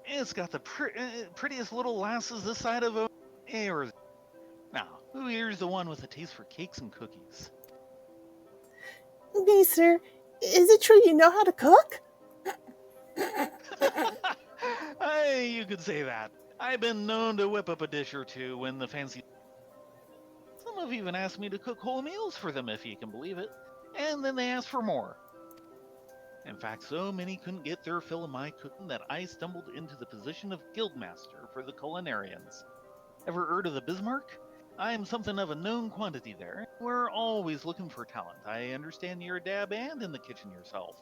it's got the prettiest little lasses this side of Eorzea. Now, who here's the one with a taste for cakes and cookies? Me, sir. Is it true you know how to cook? You could say that. I've been known to whip up a dish or two when the fancy... Some have even asked me to cook whole meals for them, if you can believe it. And then they ask for more. In fact, so many couldn't get their fill of my cooking that I stumbled into the position of guildmaster for the culinarians. Ever heard of the Bismarck? I am something of a known quantity there. We're always looking for talent. I understand you're a dab and in the kitchen yourself.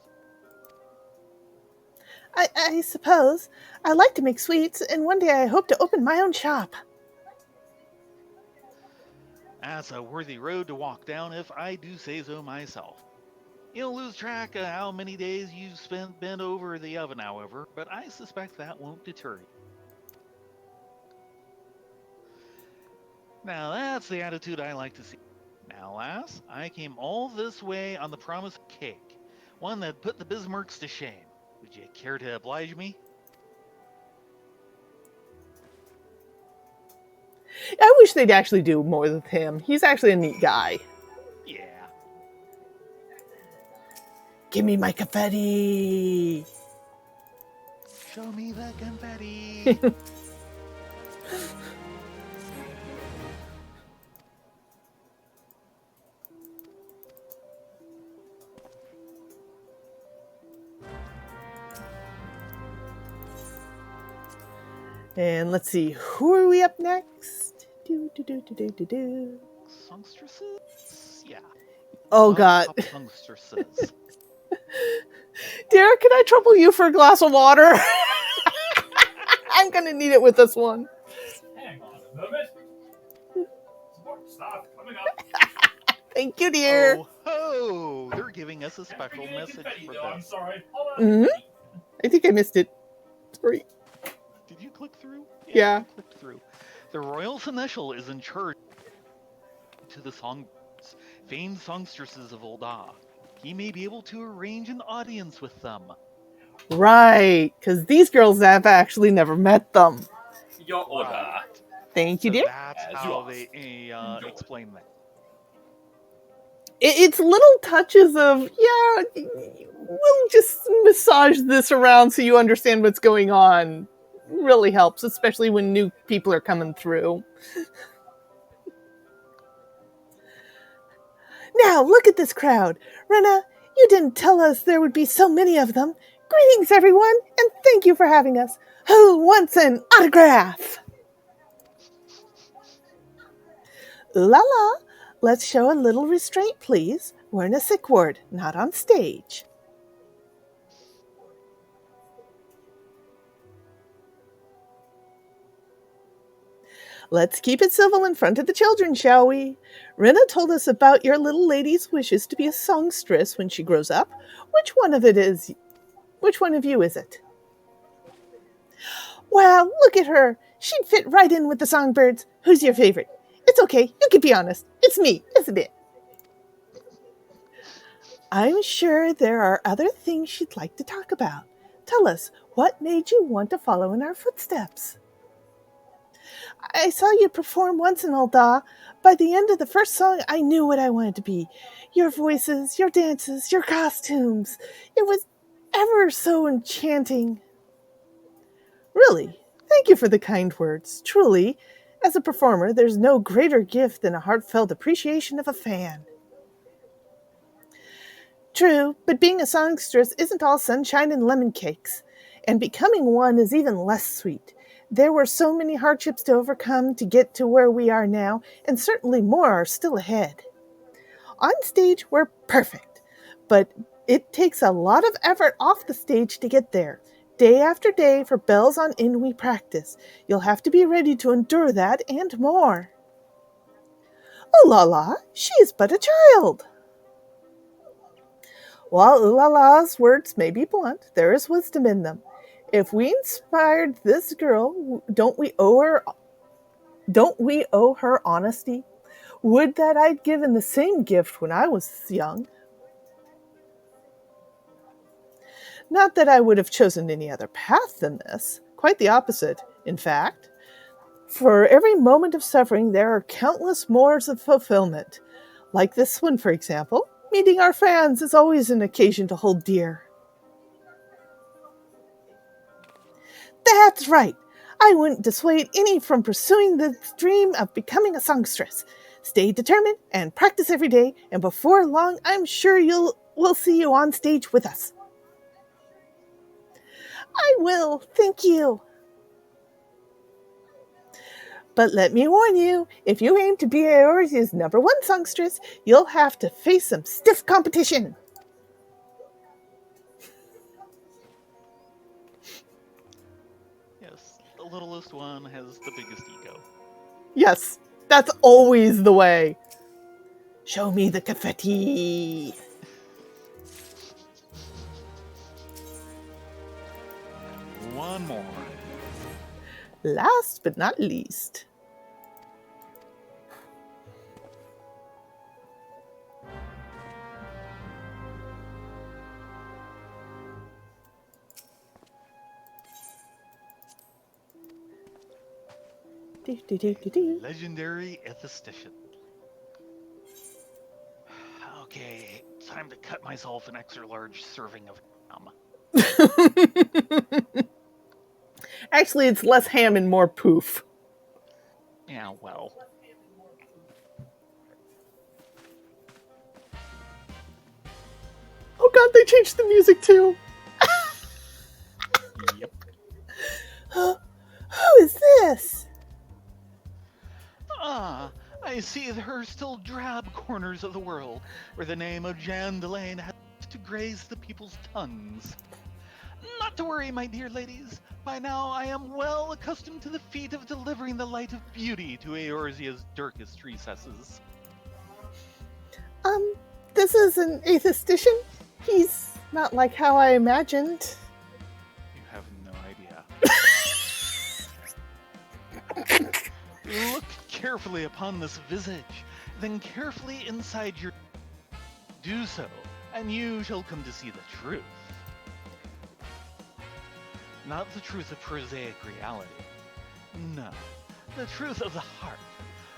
I suppose. I like to make sweets, and one day I hope to open my own shop. That's a worthy road to walk down, if I do say so myself. You'll lose track of how many days you've spent bent over the oven, however, but I suspect that won't deter you. Now that's the attitude I like to see. Now, lass, I came all this way on the promise of cake, one that put the Bismarcks to shame. Would you care to oblige me? I wish they'd actually do more with him. He's actually a neat guy. Yeah. Give me my confetti. Show me the confetti. And let's see, who are we up next? Songstresses? Yeah. Oh, God. Top songstresses. Derek, can I trouble you for a glass of water? I'm going to need it with this one. Hang on a moment. Support staff coming up. Thank you, dear. Oh, ho! They're giving us a special Forgetting message confetti, for though, I'm this. sorry. Hold on. Mhm. I think I missed it. Sorry. Did you click through? Yeah. You clicked through. The royal seneschal is in charge to the songbirds, famed songstresses of Olda. He may be able to arrange an audience with them. Right, because these girls have actually never met them. Your order. Right. Thank you, So dear. that's As how you they asked. explain that. It's little touches of, yeah, we'll just massage this around so you understand what's going on. Really helps, especially when new people are coming through. Now, look at this crowd. Rena, you didn't tell us there would be so many of them. Greetings, everyone, and thank you for having us. Who wants an autograph? La la, let's show a little restraint, please. We're in a sick ward, not on stage. Let's keep it civil in front of the children, shall we? Rena told us about your little lady's wishes to be a songstress when she grows up. Which one of you is it? Wow, look at her. She'd fit right in with the songbirds. Who's your favorite? It's okay, you can be honest. It's me, isn't it? I'm sure there are other things she'd like to talk about. Tell us, what made you want to follow in our footsteps? I saw you perform once in Alda. By the end of the first song, I knew what I wanted to be. Your voices, your dances, your costumes. It was ever so enchanting. Really, thank you for the kind words. Truly, as a performer, there's no greater gift than a heartfelt appreciation of a fan. True, but being a songstress isn't all sunshine and lemon cakes, and becoming one is even less sweet. There were so many hardships to overcome to get to where we are now, and certainly more are still ahead. On stage, we're perfect, but it takes a lot of effort off the stage to get there. Day after day, for bells on end, we practice. You'll have to be ready to endure that and more. Oh la la, she is but a child. While Ulala's words may be blunt, there is wisdom in them. If we inspired this girl, don't we owe her honesty? Would that I'd given the same gift when I was young. Not that I would have chosen any other path than this. Quite the opposite, in fact. For every moment of suffering, there are countless mores of fulfillment. Like this one, for example. Meeting our fans is always an occasion to hold dear. That's right. I wouldn't dissuade any from pursuing the dream of becoming a songstress. Stay determined and practice every day, and before long, I'm sure we'll see you on stage with us. I will, thank you. But let me warn you, if you aim to be Eorzea's #1 songstress, you'll have to face some stiff competition. Yes, the littlest one has the biggest ego. Yes, that's always the way. Show me the confetti. One more. Last but not least. Legendary ethistician. Okay, time to cut myself an extra large serving of ham. Actually, it's less ham and more poof. Yeah, well. Oh god, they changed the music too. Yep. Who is this? Ah, I see there are still drab corners of the world where the name of Jan Delane has to graze the people's tongues. Not to worry, my dear ladies. By now I am well accustomed to the feat of delivering the light of beauty to Eorzea's darkest recesses. This is an atheistician. He's not like how I imagined. You have no idea. Look carefully upon this visage, then carefully inside your... Do so, and you shall come to see the truth. Not the truth of prosaic reality. No, the truth of the heart.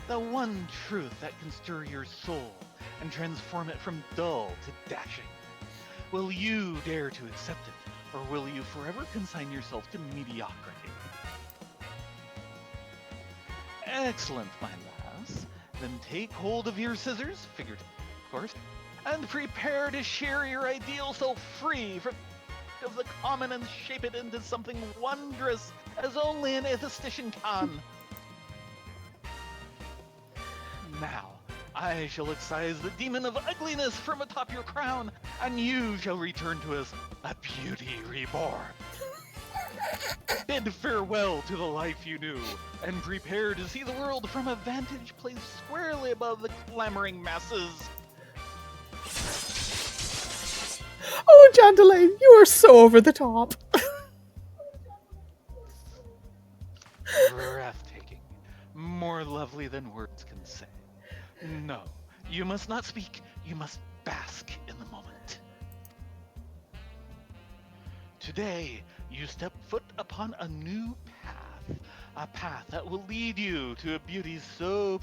The one truth that can stir your soul and transform it from dull to dashing. Will you dare to accept it, or will you forever consign yourself to mediocrity? Excellent, my lass. Then take hold of your scissors, figuratively, of course, and prepare to shear your ideal self free from of the common and shape it into something wondrous as only an atheistician can. Now, I shall excise the demon of ugliness from atop your crown, and you shall return to us a beauty reborn. Bid farewell to the life you knew, and prepare to see the world from a vantage place squarely above the clamoring masses. Oh, John Delane, you are so over the top. Breathtaking. More lovely than words can say. No, you must not speak. You must bask in the moment. Today, you step foot upon a new path. A path that will lead you to a beauty so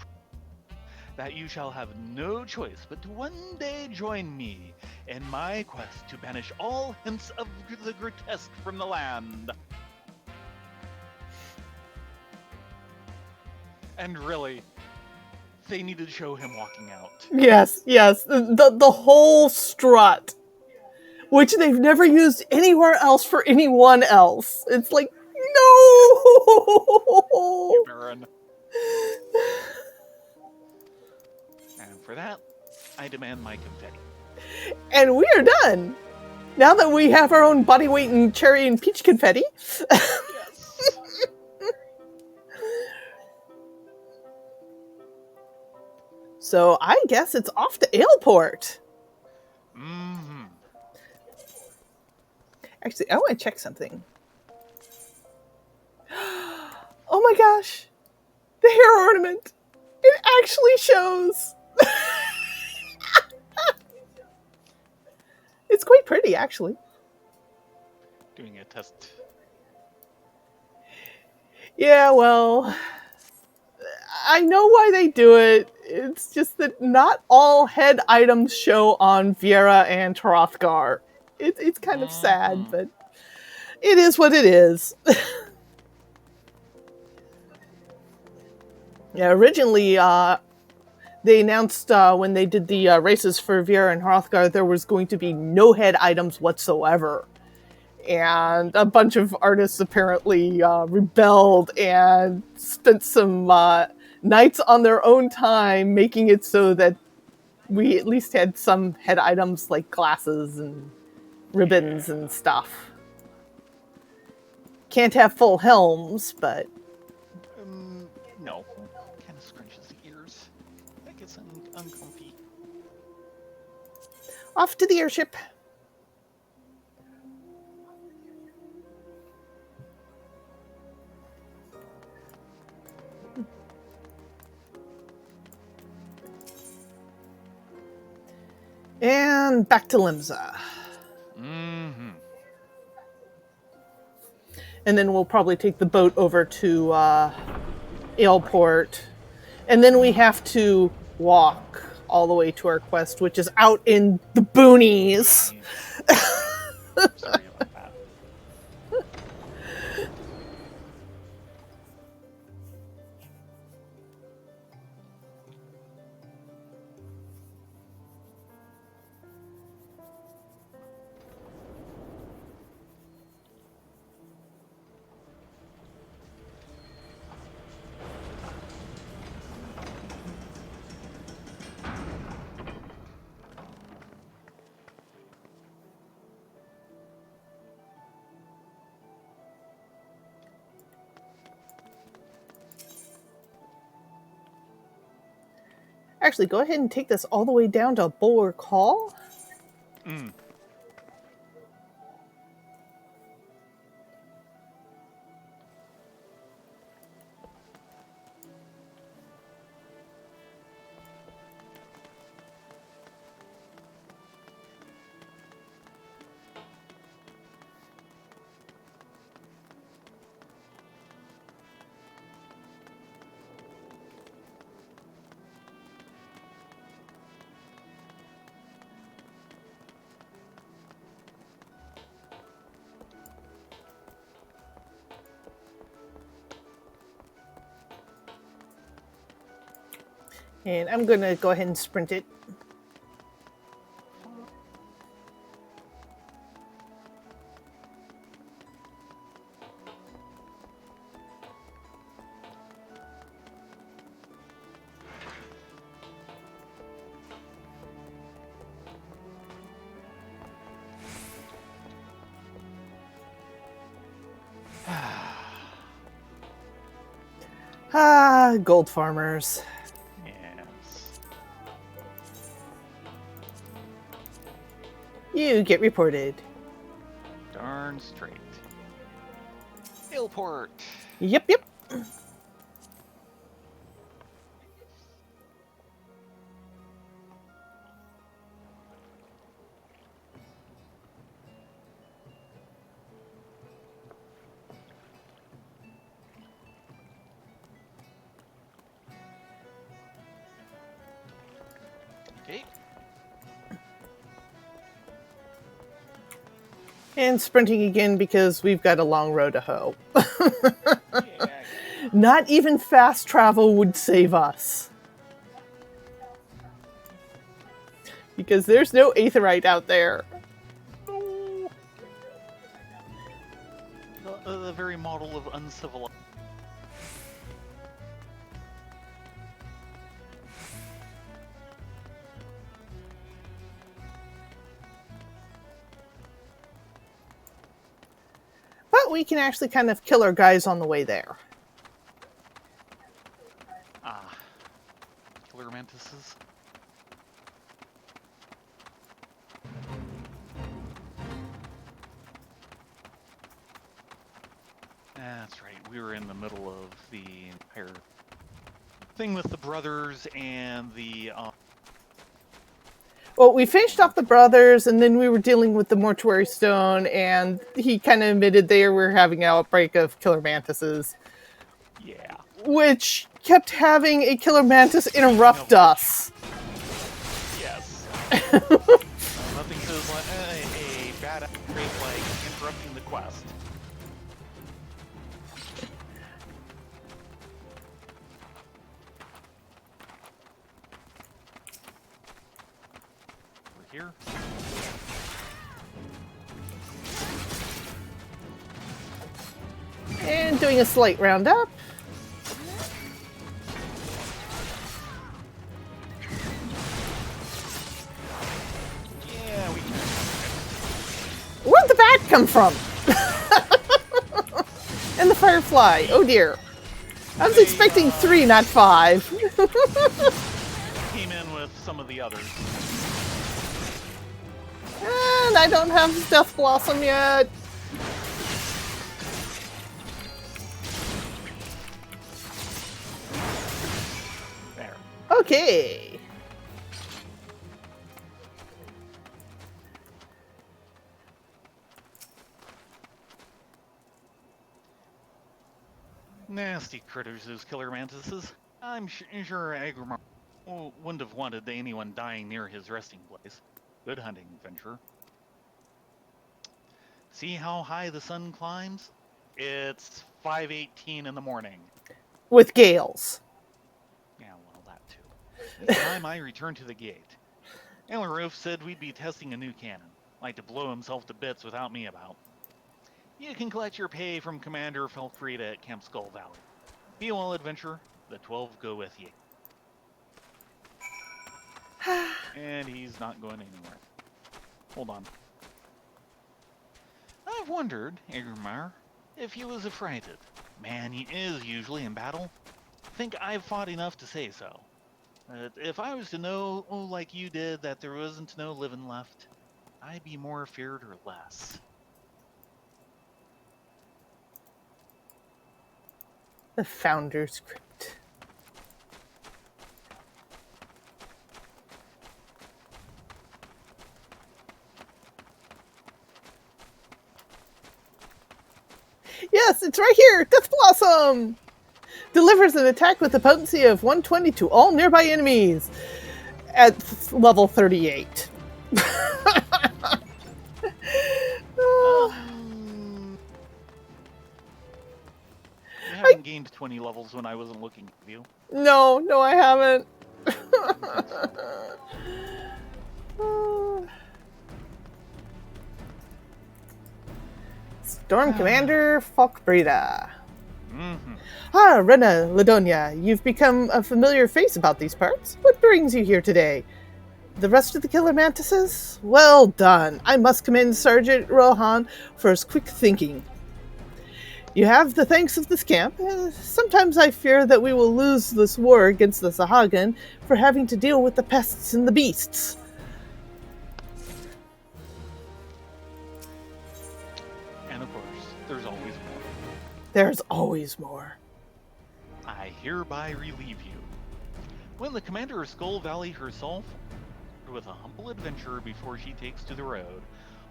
that you shall have no choice but to one day join me in my quest to banish all hints of the grotesque from the land. And really, they needed to show him walking out. Yes. The whole strut, which they've never used anywhere else for anyone else. It's like, no! Baron. And for that, I demand my confetti. And we are done. Now that we have our own body weight in cherry and peach confetti. Yes. So I guess it's off to Aleport. Mm-hmm. Actually, I want to check something. Oh my gosh. The hair ornament. It actually shows. It's quite pretty, actually. Doing a test. Yeah, well, I know why they do it. It's just that not all head items show on Viera and Hrothgar. It's kind of sad, but it is what it is. Yeah, originally, they announced when they did the races for Viera and Hrothgar, there was going to be no head items whatsoever. And a bunch of artists apparently rebelled and spent some nights on their own time making it so that we at least had some head items like glasses and ribbons and stuff. Can't have full helms, but... No. Kind of scrunches the ears. That gets uncomfy. Off to the airship. And back to Limsa. Mm-hmm. And then we'll probably take the boat over to Aleport. And then we have to walk all the way to our quest, which is out in the boonies. Sorry about that. Actually, go ahead and take this all the way down to Bulwark Hall. Mm. And I'm going to go ahead and sprint it. Ah, gold farmers. Yes. You get reported. Darn straight. Hillport. Yep, yep. Okay. And sprinting again because we've got a long road to hoe. Yeah. Not even fast travel would save us. Because there's no aetheryte out there. No. The very model of uncivilized. But we can actually kind of kill our guys on the way there. Ah. Killer mantises. That's right. We were in the middle of the entire thing with the brothers and the. Well, we finished off the brothers, and then we were dealing with the mortuary stone, and he kind of admitted they were having an outbreak of killer mantises, Yeah. which kept having a killer mantis interrupt us. Yes. Nothing says like a bad outbreak like interrupting the quest. We're here. And doing a slight roundup. Yeah, we can. Where'd the bat come from? And the firefly. Oh dear. I was expecting 3, not 5. Came in with some of the others. And I don't have Death Blossom yet. There. Okay. Nasty critters, those killer mantises. I'm sure Agrimar wouldn't have wanted anyone dying near his resting place. Good hunting, adventurer. See how high the sun climbs? It's 5:18 in the morning. With gales. Yeah, well, that too. Each time I return to the gate. Elleroof said we'd be testing a new cannon. Like to blow himself to bits without me about. You can collect your pay from Commander Felfreda at Camp Skull Valley. Be well, adventurer. The 12 go with you. And he's not going anywhere. Hold on. I've wondered, Eggermeyer, if he was affrighted. Man, he is usually in battle. Think I've fought enough to say so. If I was to know, like you did, that there wasn't no living left, I'd be more feared or less. The Founder's Crypt. Yes, it's right here! Death Blossom! Delivers an attack with a potency of 120 to all nearby enemies at level 38. You haven't gained 20 levels when I wasn't looking at you. No, I haven't. Storm Commander Falkbreda. Rena Ladonia, you've become a familiar face about these parts. What brings you here today? The rest of the killer mantises? Well done. I must commend Sergeant Rohan for his quick thinking. You have the thanks of this camp. Sometimes I fear that we will lose this war against the Sahagan for having to deal with the pests and the beasts. And of course, there's always more. There's always more. I hereby relieve you. When the commander of Skull Valley herself, with a humble adventure before she takes to the road,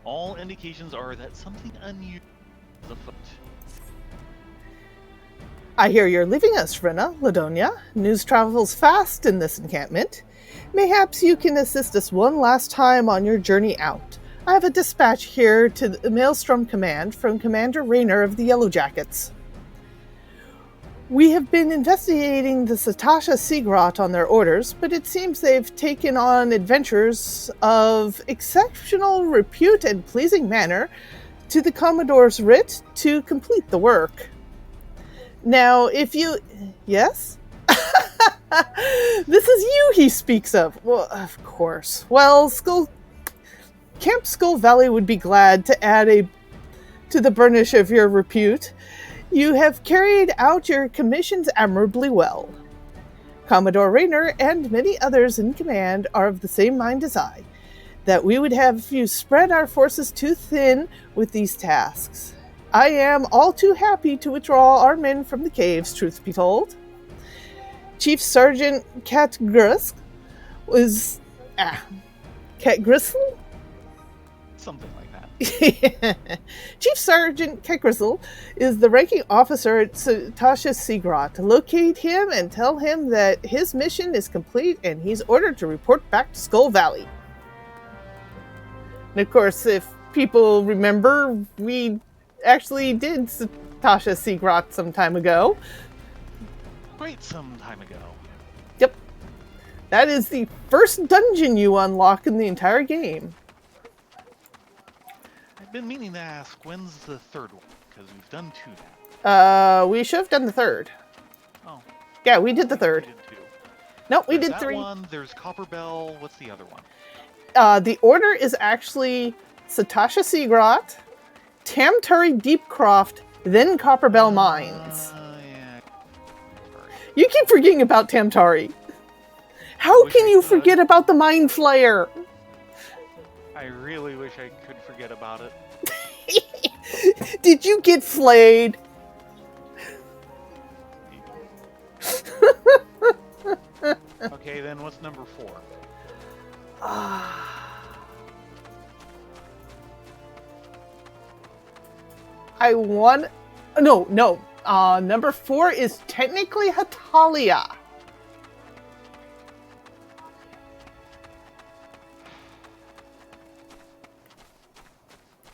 all indications are that something unusual is afoot. I hear you're leaving us, Rena Ladonia. News travels fast in this encampment. Mayhaps you can assist us one last time on your journey out. I have a dispatch here to the Maelstrom Command from Commander Raynor of the Yellow Jackets. We have been investigating the Satasha Seagrot on their orders, but it seems they've taken on adventures of exceptional repute and pleasing manner to the Commodore's writ to complete the work. Now, if you... Yes? This is you he speaks of. Well, of course. Well, Camp Skull Valley would be glad to add to the burnish of your repute. You have carried out your commissions admirably well. Commodore Raynor and many others in command are of the same mind as I, that we would have you spread our forces too thin with these tasks. I am all too happy to withdraw our men from the caves, truth be told. Chief Sergeant Catgrisk was... Catgristle? Something like that. Chief Sergeant Catgristle is the ranking officer at Satasha Seagrot. Locate him and tell him that his mission is complete and he's ordered to report back to Skull Valley. And of course, if people remember, we actually did Satasha Seagrot some time ago. Quite some time ago. Yep. That is the first dungeon you unlock in the entire game. I've been meaning to ask, when's the third one? Because we've done two now. We should have done the third. Oh. Yeah, we did the third. We did two. Nope, we There's did that three. One, there's Copper Bell. What's the other one? The order is actually Satasha Seagrot, Tamtari Deepcroft, then Copperbell Mines. Yeah. You keep forgetting about Tamtari. How Wish can I you could. forget about the Mind Flayer? I really wish I could forget about it. Did you get flayed? Okay, then what's number 4? I want... No. Number 4 is technically Hatalia.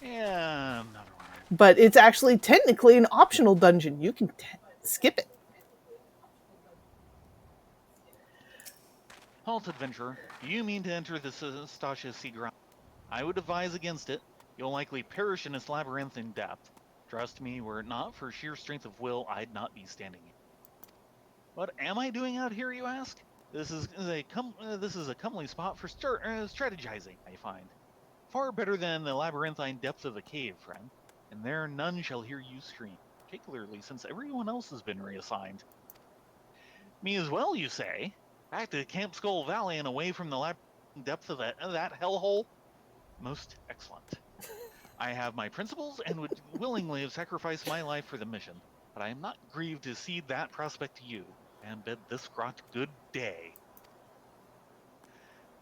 Yeah, another one. But it's actually technically an optional dungeon. You can skip it. Halt, adventurer. Do you mean to enter the Satasha Seagrot? I would advise against it. You'll likely perish in its labyrinthine depth. Trust me, were it not for sheer strength of will, I'd not be standing here. What am I doing out here, you ask? This is a comely spot for strategizing, I find. Far better than the labyrinthine depth of a cave, friend. And there none shall hear you scream, particularly since everyone else has been reassigned. Me as well, you say? Back to Camp Skull Valley and away from the depths of that hellhole. Most excellent. I have my principles and would willingly have sacrificed my life for the mission, but I am not grieved to cede that prospect to you, and bid this grot good day.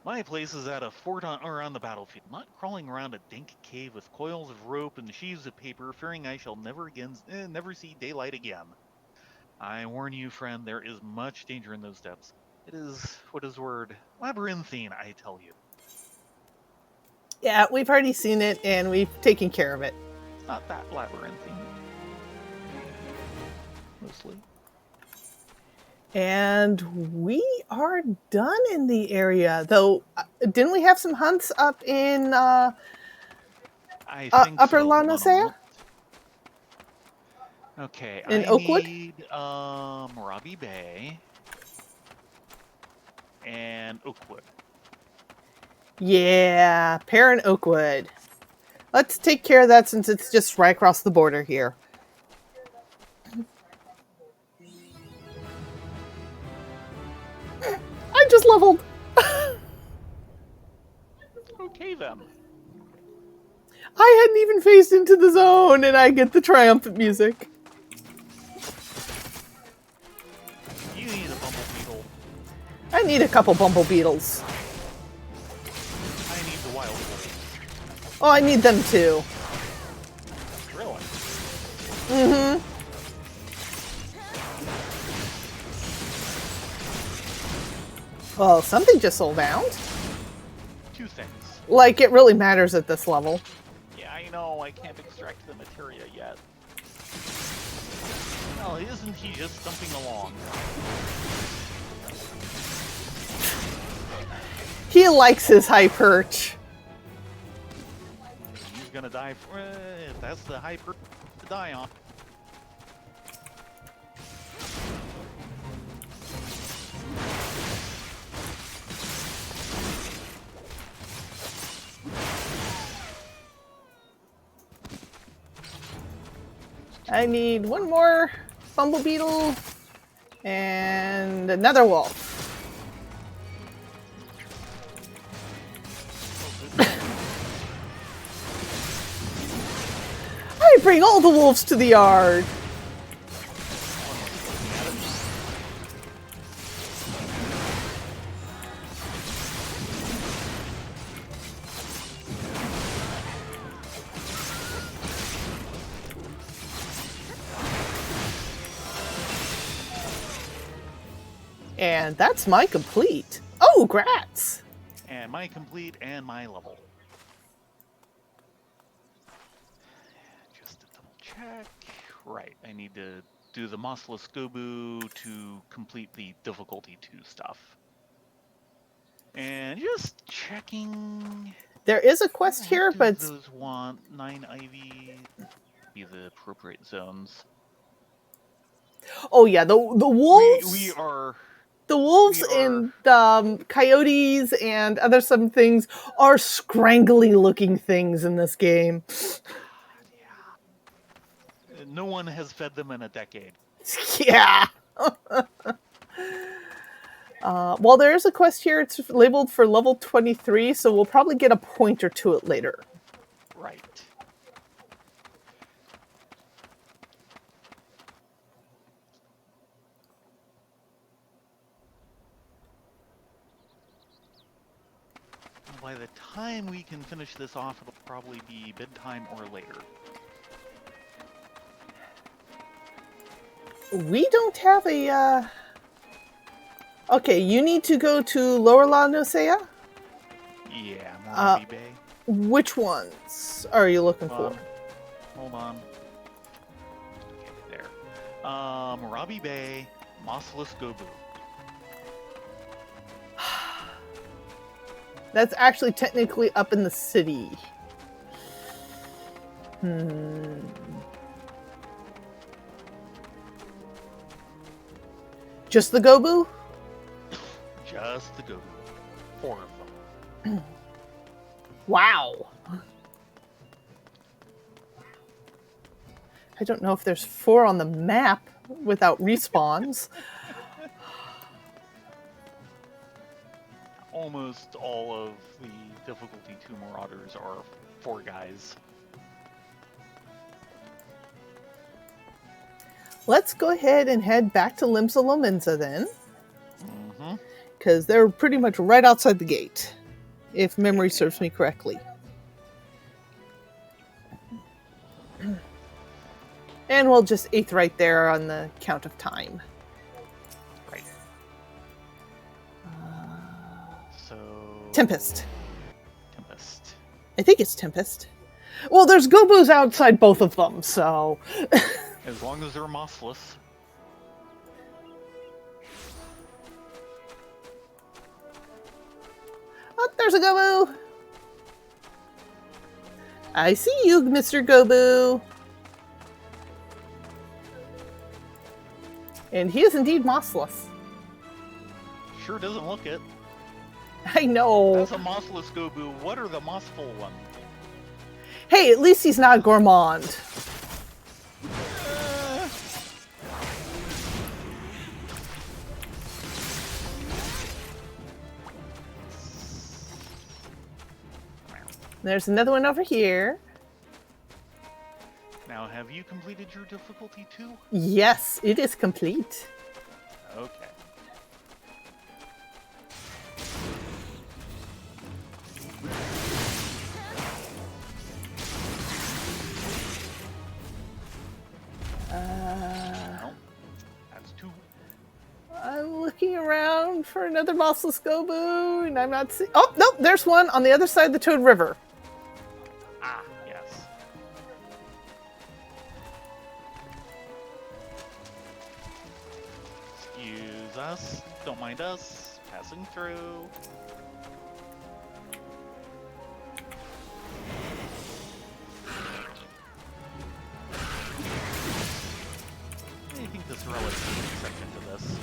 My place is at a fort on the battlefield, not crawling around a dank cave with coils of rope and sheaves of paper, fearing I shall never see daylight again. I warn you, friend, there is much danger in those depths. It is, what is the word, labyrinthine, I tell you. Yeah, we've already seen it and we've taken care of it. It's not that labyrinthine. Mostly. And we are done in the area, though. Didn't we have some hunts up in I think Upper so. Eorzea? Okay, In I Oakwood? need Robbie Bay and Oakwood. Yeah, Pear and Oakwood. Let's take care of that since it's just right across the border here. I just leveled. Okay then. I hadn't even phased into the zone and I get the triumphant music. You need a bumble beetle. I need a couple bumble beetles. I need the wild wolves. Oh, I need them too. Really? Mm-hmm. Well, something just sold out. Two things. Like, it really matters at this level. Yeah, I know. I can't extract the materia yet. Well, isn't he just stumping along? He likes his high perch. He's gonna die for if that's the hyper to die on. I need one more bumble beetle and another wolf. I bring all the wolves to the yard. And that's my complete. Oh, grats! And my complete and my level. Just to double check. Right, I need to do the Mossless Gobu to complete the difficulty 2 stuff. And just checking. There is a quest here, Do but those want 9 ivy be the appropriate zones? oh yeah, the wolves. We are. The wolves We are- and coyotes and other some things are scrangly looking things in this game. Yeah. No one has fed them in a decade. Yeah. Well, there is a quest here. It's labeled for level 23, so we'll probably get a pointer to it later. Right. By the time we can finish this off, it'll probably be bedtime or later. We don't have a... Okay, you need to go to Lower Eorzea? Yeah, Moravi Bay. Which ones are you looking for? Hold on. Okay, there. Moravi Bay, Mossless Gobu. That's actually technically up in the city. Just the Gobu? Just the Gobu. 4 of them. Wow. I don't know if there's 4 on the map without respawns. almost all of the difficulty 2 Marauders are 4 guys. Let's go ahead and head back to Limsa Lominsa then, Mm-hmm. because they're pretty much right outside the gate, if memory serves me correctly. And we'll just 8th right there on the count of time. Right. So... Tempest. Tempest. I think it's Tempest. Well, there's Gobus outside both of them, so... As long as they're mossless. Oh, there's a Gobu! I see you, Mr. Gobu! And he is indeed mossless. Sure doesn't look it. I know. That's a mossless Gobu. What are the mossful ones? Hey, at least he's not gourmand. There's another one over here. Now, have you completed your difficulty 2? Yes, it is complete. Okay. No, that's 2. I'm looking around for another mossless Gobu, and I'm not seeing... Oh, nope, there's one on the other side of the Toad River. Ah, yes. Excuse us. Don't mind us. Passing through. I think this relic is section to this.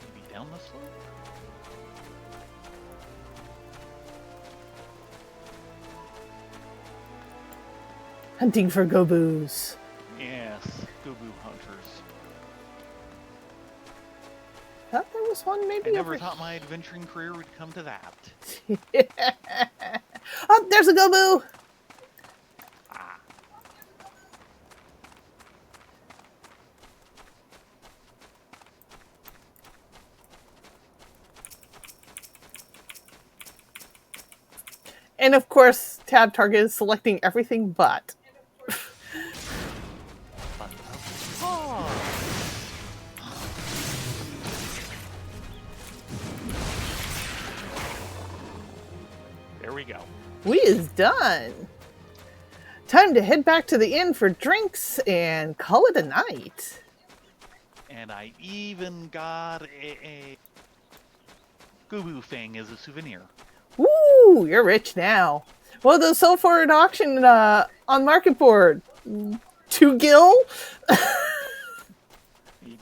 Maybe down the slope? Hunting for Gobus. Yes, Gobu hunters. Thought there was one maybe I never over thought my adventuring career would come to that. Oh, there's a Gobu! Ah. And of course, tab target is selecting everything but. There we go. We is done. Time to head back to the inn for drinks and call it a night. And I even got a Gobu Fang as a souvenir. Woo, you're rich now. Well, those sold for an auction on Market Board. 2 gil? Maybe.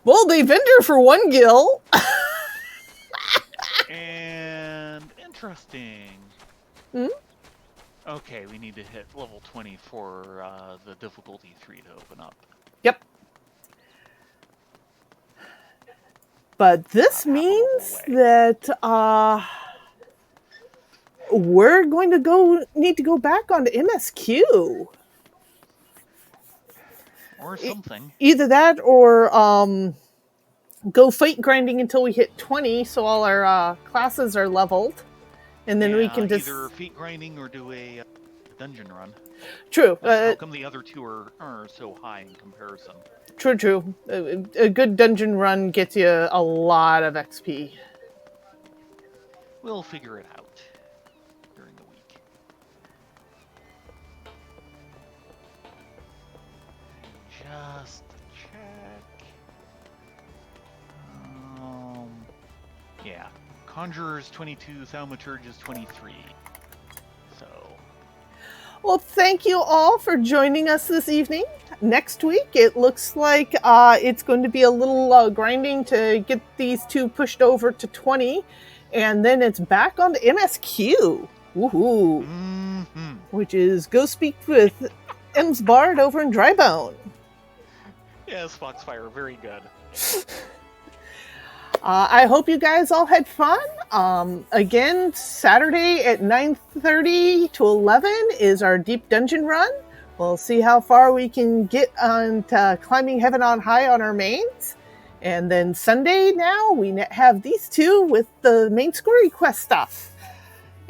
Well, they vendor for 1 gil. And interesting. Hmm? Okay, we need to hit level 20 for the difficulty 3 to open up. Yep. But this Not half a means level away. that we're going to need to go back onto MSQ. Or something. Either that or go fight grinding until we hit 20 so all our classes are leveled. And then we can just... either feat grinding or do a dungeon run. True. How come the other 2 are so high in comparison? True. A good dungeon run gets you a lot of XP. We'll figure it out during the week. Just check. Yeah. Conjurer's 22, Thaumaturge is 23. So... Well, thank you all for joining us this evening. Next week, it looks like it's going to be a little grinding to get these 2 pushed over to 20. And then it's back on the MSQ. Woohoo! Mm-hmm. Which is go speak with M's Bard over in Drybone. Yes, Foxfire, very good. I hope you guys all had fun. Again, Saturday at 9:30 to 11 is our deep dungeon run. We'll see how far we can get on to climbing heaven on high on our mains. And then Sunday now, we have these two with the main story quest stuff.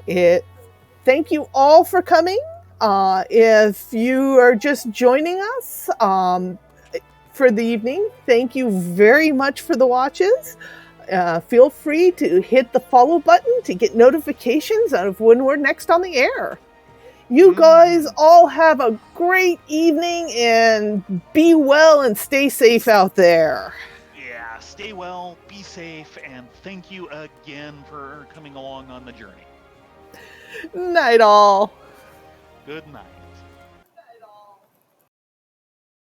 Thank you all for coming. If you are just joining us for the evening, thank you very much for the watches. Feel free to hit the follow button to get notifications of when we're next on the air. You guys all have a great evening and be well and stay safe out there. Yeah, stay well, be safe, and thank you again for coming along on the journey. Night all. Good night.